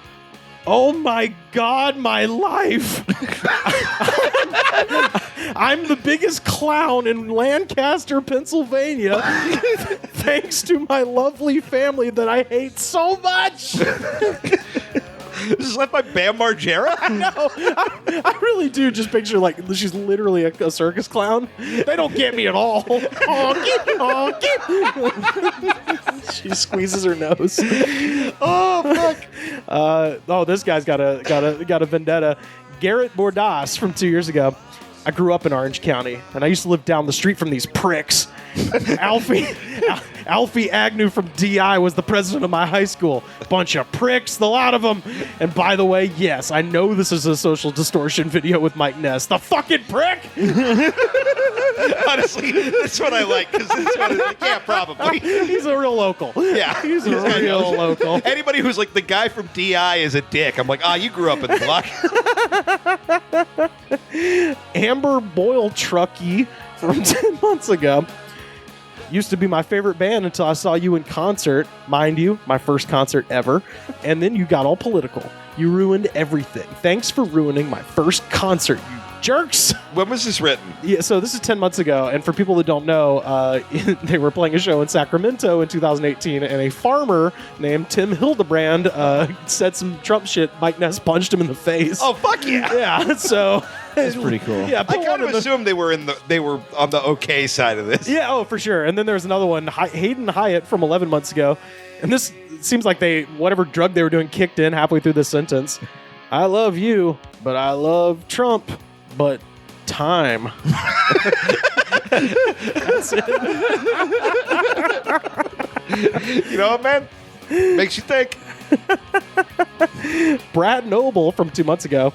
A: Oh my God, my life. I'm the biggest clown in Lancaster, Pennsylvania, thanks to my lovely family that I hate so much.
B: This is left by Bam Margera?
A: No, I really do just picture like she's literally a circus clown. They don't get me at all. Honky, honky. She squeezes her nose. Oh fuck. This guy's got a vendetta. Garrett Bordas from 2 years ago. I grew up in Orange County, and I used to live down the street from these pricks. Alfie Agnew from DI was the president of my high school. Bunch of pricks, the lot of them. And by the way, yes, I know this is a Social Distortion video with Mike Ness. The fucking prick!
B: Honestly, that's what I like, because this one is like, yeah, probably.
A: He's a real local.
B: Yeah.
A: He's a real local.
B: Anybody who's like, the guy from DI is a dick, I'm like, you grew up in the block.
A: Amber Boyle Truckee from 10 months ago. Used to be my favorite band until I saw you in concert. Mind you, my first concert ever. And then you got all political. You ruined everything. Thanks for ruining my first concert, you jerks.
B: When was this written?
A: Yeah, so this is 10 months ago. And for people that don't know, they were playing a show in Sacramento in 2018. And a farmer named Tim Hildebrand said some Trump shit. Mike Ness punched him in the face.
B: Oh, fuck yeah.
A: Yeah, so...
C: That's pretty cool.
A: Yeah,
B: I kind of assumed they were on the okay side of this.
A: Yeah, for sure. And then there's another one, Hayden Hyatt from 11 months ago. And this seems like whatever drug they were doing kicked in halfway through this sentence. I love you, but I love Trump, but time. That's it.
B: You know what, man? Makes you think.
A: Brad Noble from 2 months ago.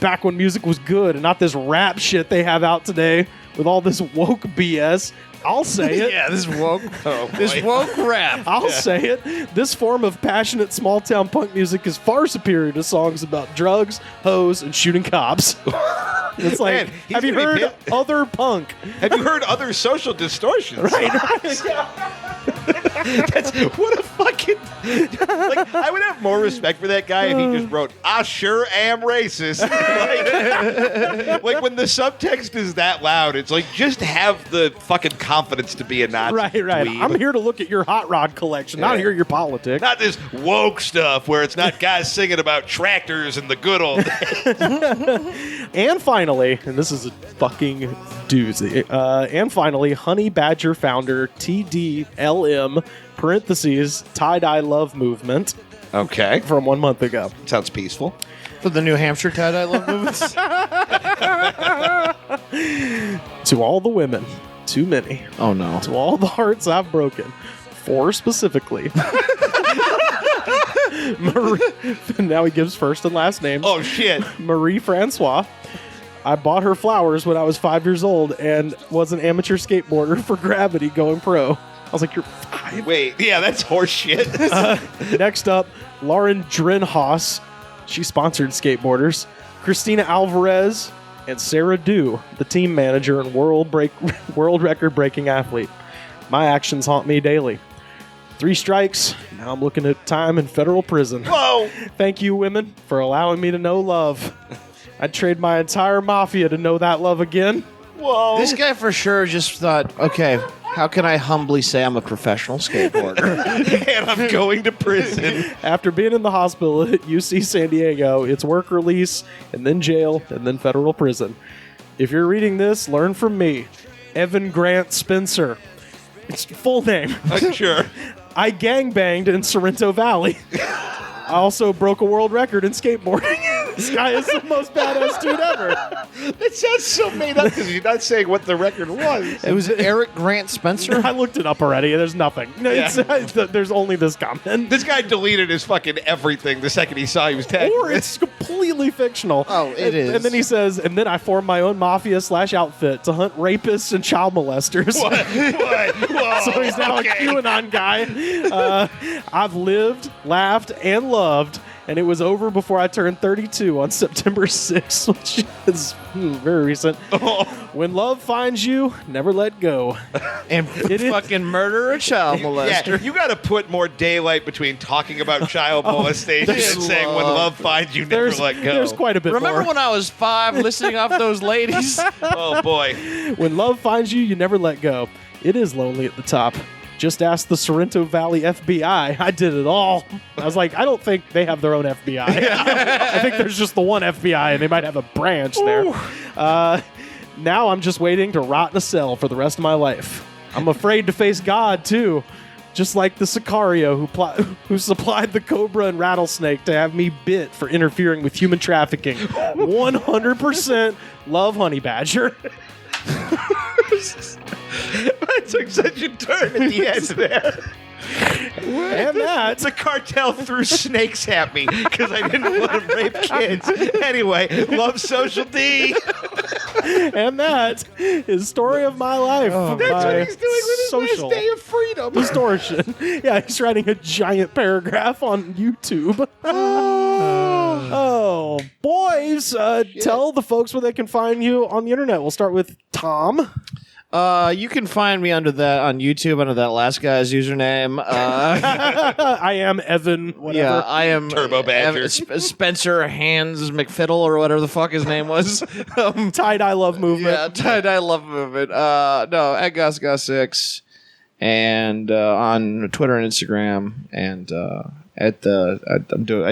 A: Back when music was good and not this rap shit they have out today with all this woke BS. I'll say it.
C: Yeah, this woke.
B: Oh,
C: This woke rap.
A: I'll say it. This form of passionate small town punk music is far superior to songs about drugs, hoes, and shooting cops. It's like,
B: Man, he's
A: have you
B: gonna be
A: heard other punk?
B: Have you heard other Social Distortions?
A: Right.
B: That's what a fucking. Like, I would have more respect for that guy if he just wrote, I sure am racist. like when the subtext is that loud, it's like, just have the fucking confidence to be a Nazi.
A: Right.
B: dweeb.
A: I'm here to look at your hot rod collection, not
B: Yeah.
A: hear your politics.
B: Not this woke stuff where it's not guys singing about tractors and the good old days.
A: And finally, and this is a fucking doozy, and finally, Honey Badger founder TDLM, parentheses, tie-dye love movement,
B: Okay.
A: from 1 month ago.
B: Sounds peaceful.
C: For the New Hampshire tie-dye love movements.
A: To all the women too many.
C: Oh, no.
A: To all the hearts I've broken, 4 specifically. Marie, now he gives first and last names.
B: Oh, shit.
A: Marie Francois. I bought her flowers when I was 5 years old and was an amateur skateboarder for Gravity going pro. I was like, you're 5?
B: Wait, yeah, that's horse shit.
A: Next up, Lauren Drenhoss. She sponsored skateboarders. Christina Alvarez and Sarah Dew, the team manager and world record-breaking athlete. My actions haunt me daily. 3 strikes. Now I'm looking at time in federal prison.
B: Whoa!
A: Thank you, women, for allowing me to know love. I'd trade my entire mafia to know that love again.
B: Whoa!
C: This guy for sure just thought, okay, how can I humbly say I'm a professional skateboarder?
B: And I'm going to prison.
A: After being in the hospital at UC San Diego, it's work release, and then jail, and then federal prison. If you're reading this, learn from me. Evan Grant Spencer. It's full name.
B: Sure.
A: I gangbanged in Sorrento Valley. I also broke a world record in skateboarding. This guy is the most badass dude ever.
B: That sounds so made up because you're not saying what the record was.
C: It was Eric Grant Spencer?
A: I looked it up already. There's nothing. No, there's only this comment.
B: This guy deleted his fucking everything the second he saw he was tagged.
A: Or it's completely fictional.
C: Oh, it is.
A: And then he says, and then I formed my own mafia/outfit to hunt rapists and child molesters.
B: What? Whoa.
A: So he's now a QAnon guy. I've lived, laughed, and loved, and it was over before I turned 32 on September 6th, which is very recent. When love finds you, never let go.
C: And fucking murder a child molester.
B: Yeah, you got to put more daylight between talking about child molestation and saying when love finds you, never let go.
A: There's quite a bit
C: Remember
A: more.
C: when I was 5 listening off those ladies?
B: Oh, boy.
A: When love finds you, you never let go. It is lonely at the top. Just ask the Sorrento Valley FBI. I did it all. I was like, I don't think they have their own FBI. I think there's just the one FBI, and they might have a branch there. Now I'm just waiting to rot in a cell for the rest of my life. I'm afraid to face God, too. Just like the Sicario who supplied the cobra and rattlesnake to have me bit for interfering with human trafficking. 100% love Honey Badger.
B: That took such a turn at the end there.
A: And
B: It's a cartel threw snakes at me because I didn't want to rape kids. Anyway, love Social D.
A: And that is Story of My Life.
B: That's what he's doing with his
A: Social
B: last day of freedom.
A: Distortion. Yeah, he's writing a giant paragraph on YouTube. Oh, boys. Tell the folks where they can find you on the internet. We'll start with Tom.
C: You can find me under that on YouTube under that last guy's username.
A: I am Evan, whatever.
C: Yeah, I am
B: Turbo Badger.
C: Spencer Hands McFiddle or whatever the fuck his name was.
A: Tie-dye love movement.
C: Yeah, tie-dye love movement. No, at Goss6 and on Twitter and Instagram and I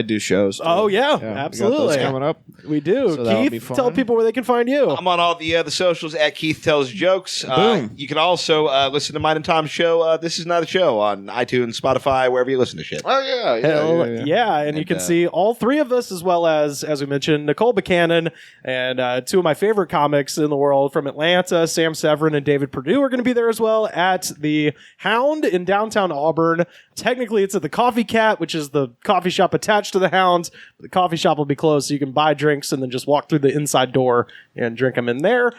C: do shows. Too.
A: Oh, yeah,
C: we got
A: absolutely.
C: those coming up.
A: We do.
C: So that'll be
A: Keith,
C: fun.
A: tell people where they can find you.
B: I'm on all the socials at Keith Tells Jokes.
C: Boom.
B: You can also listen to mine and Tom's show, This Is Not a Show, on iTunes, Spotify, wherever you listen to shit.
C: Oh, yeah.
A: Hell yeah. And you can see all 3 of us, as well as we mentioned, Nicole Buchanan and 2 of my favorite comics in the world from Atlanta, Sam Severin and David Perdue are going to be there as well at the Hound in downtown Auburn. Technically, it's at the Coffee Cat, which is the coffee shop attached to the Hound. The coffee shop will be closed, so you can buy drinks and then just walk through the inside door and drink them in there.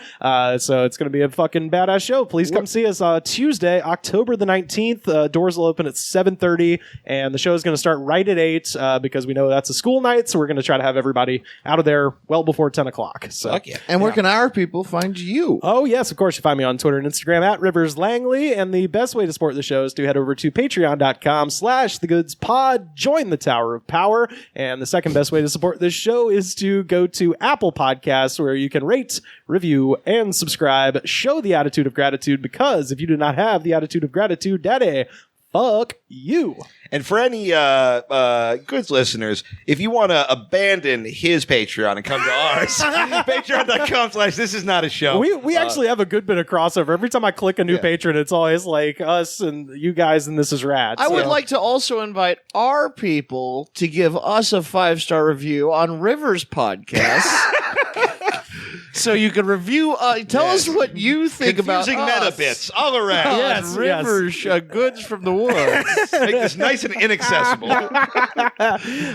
A: So it's going to be a fucking badass show. Please come see us Tuesday, October the 19th. Doors will open at 7:30, and the show is going to start right at 8 because we know that's a school night, so we're going to try to have everybody out of there well before 10 o'clock. So.
B: Fuck yeah.
C: And where can our people find you?
A: Oh, yes, of course. You find me on Twitter and Instagram at Rivers Langley. And the best way to support the show is to head over to patreon.com/thegoodspod. Join the Tower of Power. And the second best way to support this show is to go to Apple Podcasts, where you can rate, review, and subscribe. Show the attitude of gratitude, because if you do not have the attitude of gratitude, daddy, fuck you.
B: And for any good listeners, if you want to abandon his Patreon and come to ours, patreon.com/This Is Not a Show.
A: We actually have a good bit of crossover. Every time I click a new patron, it's always like us and you guys, and This Is Rad.
C: I would like to also invite our people to give us a 5-star review on Rivers Podcast. so you can review. Tell us what you think
B: Confusing
C: about
B: meta
C: us.
B: bits all around.
A: Yes.
C: Rivers, goods from the woods.
B: Make this nice and inaccessible.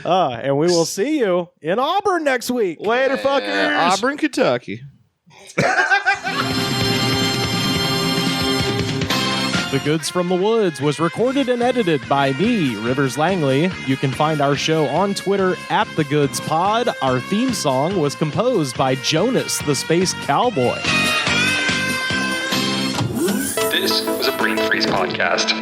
A: And we will see you in Auburn next week.
B: Later, fuckers.
C: Auburn, Kentucky.
A: The Goods from the Woods was recorded and edited by me, Rivers Langley. You can find our show on Twitter at The Goods Pod. Our theme song was composed by Jonas, the Space Cowboy.
G: This was a Brain Freeze podcast.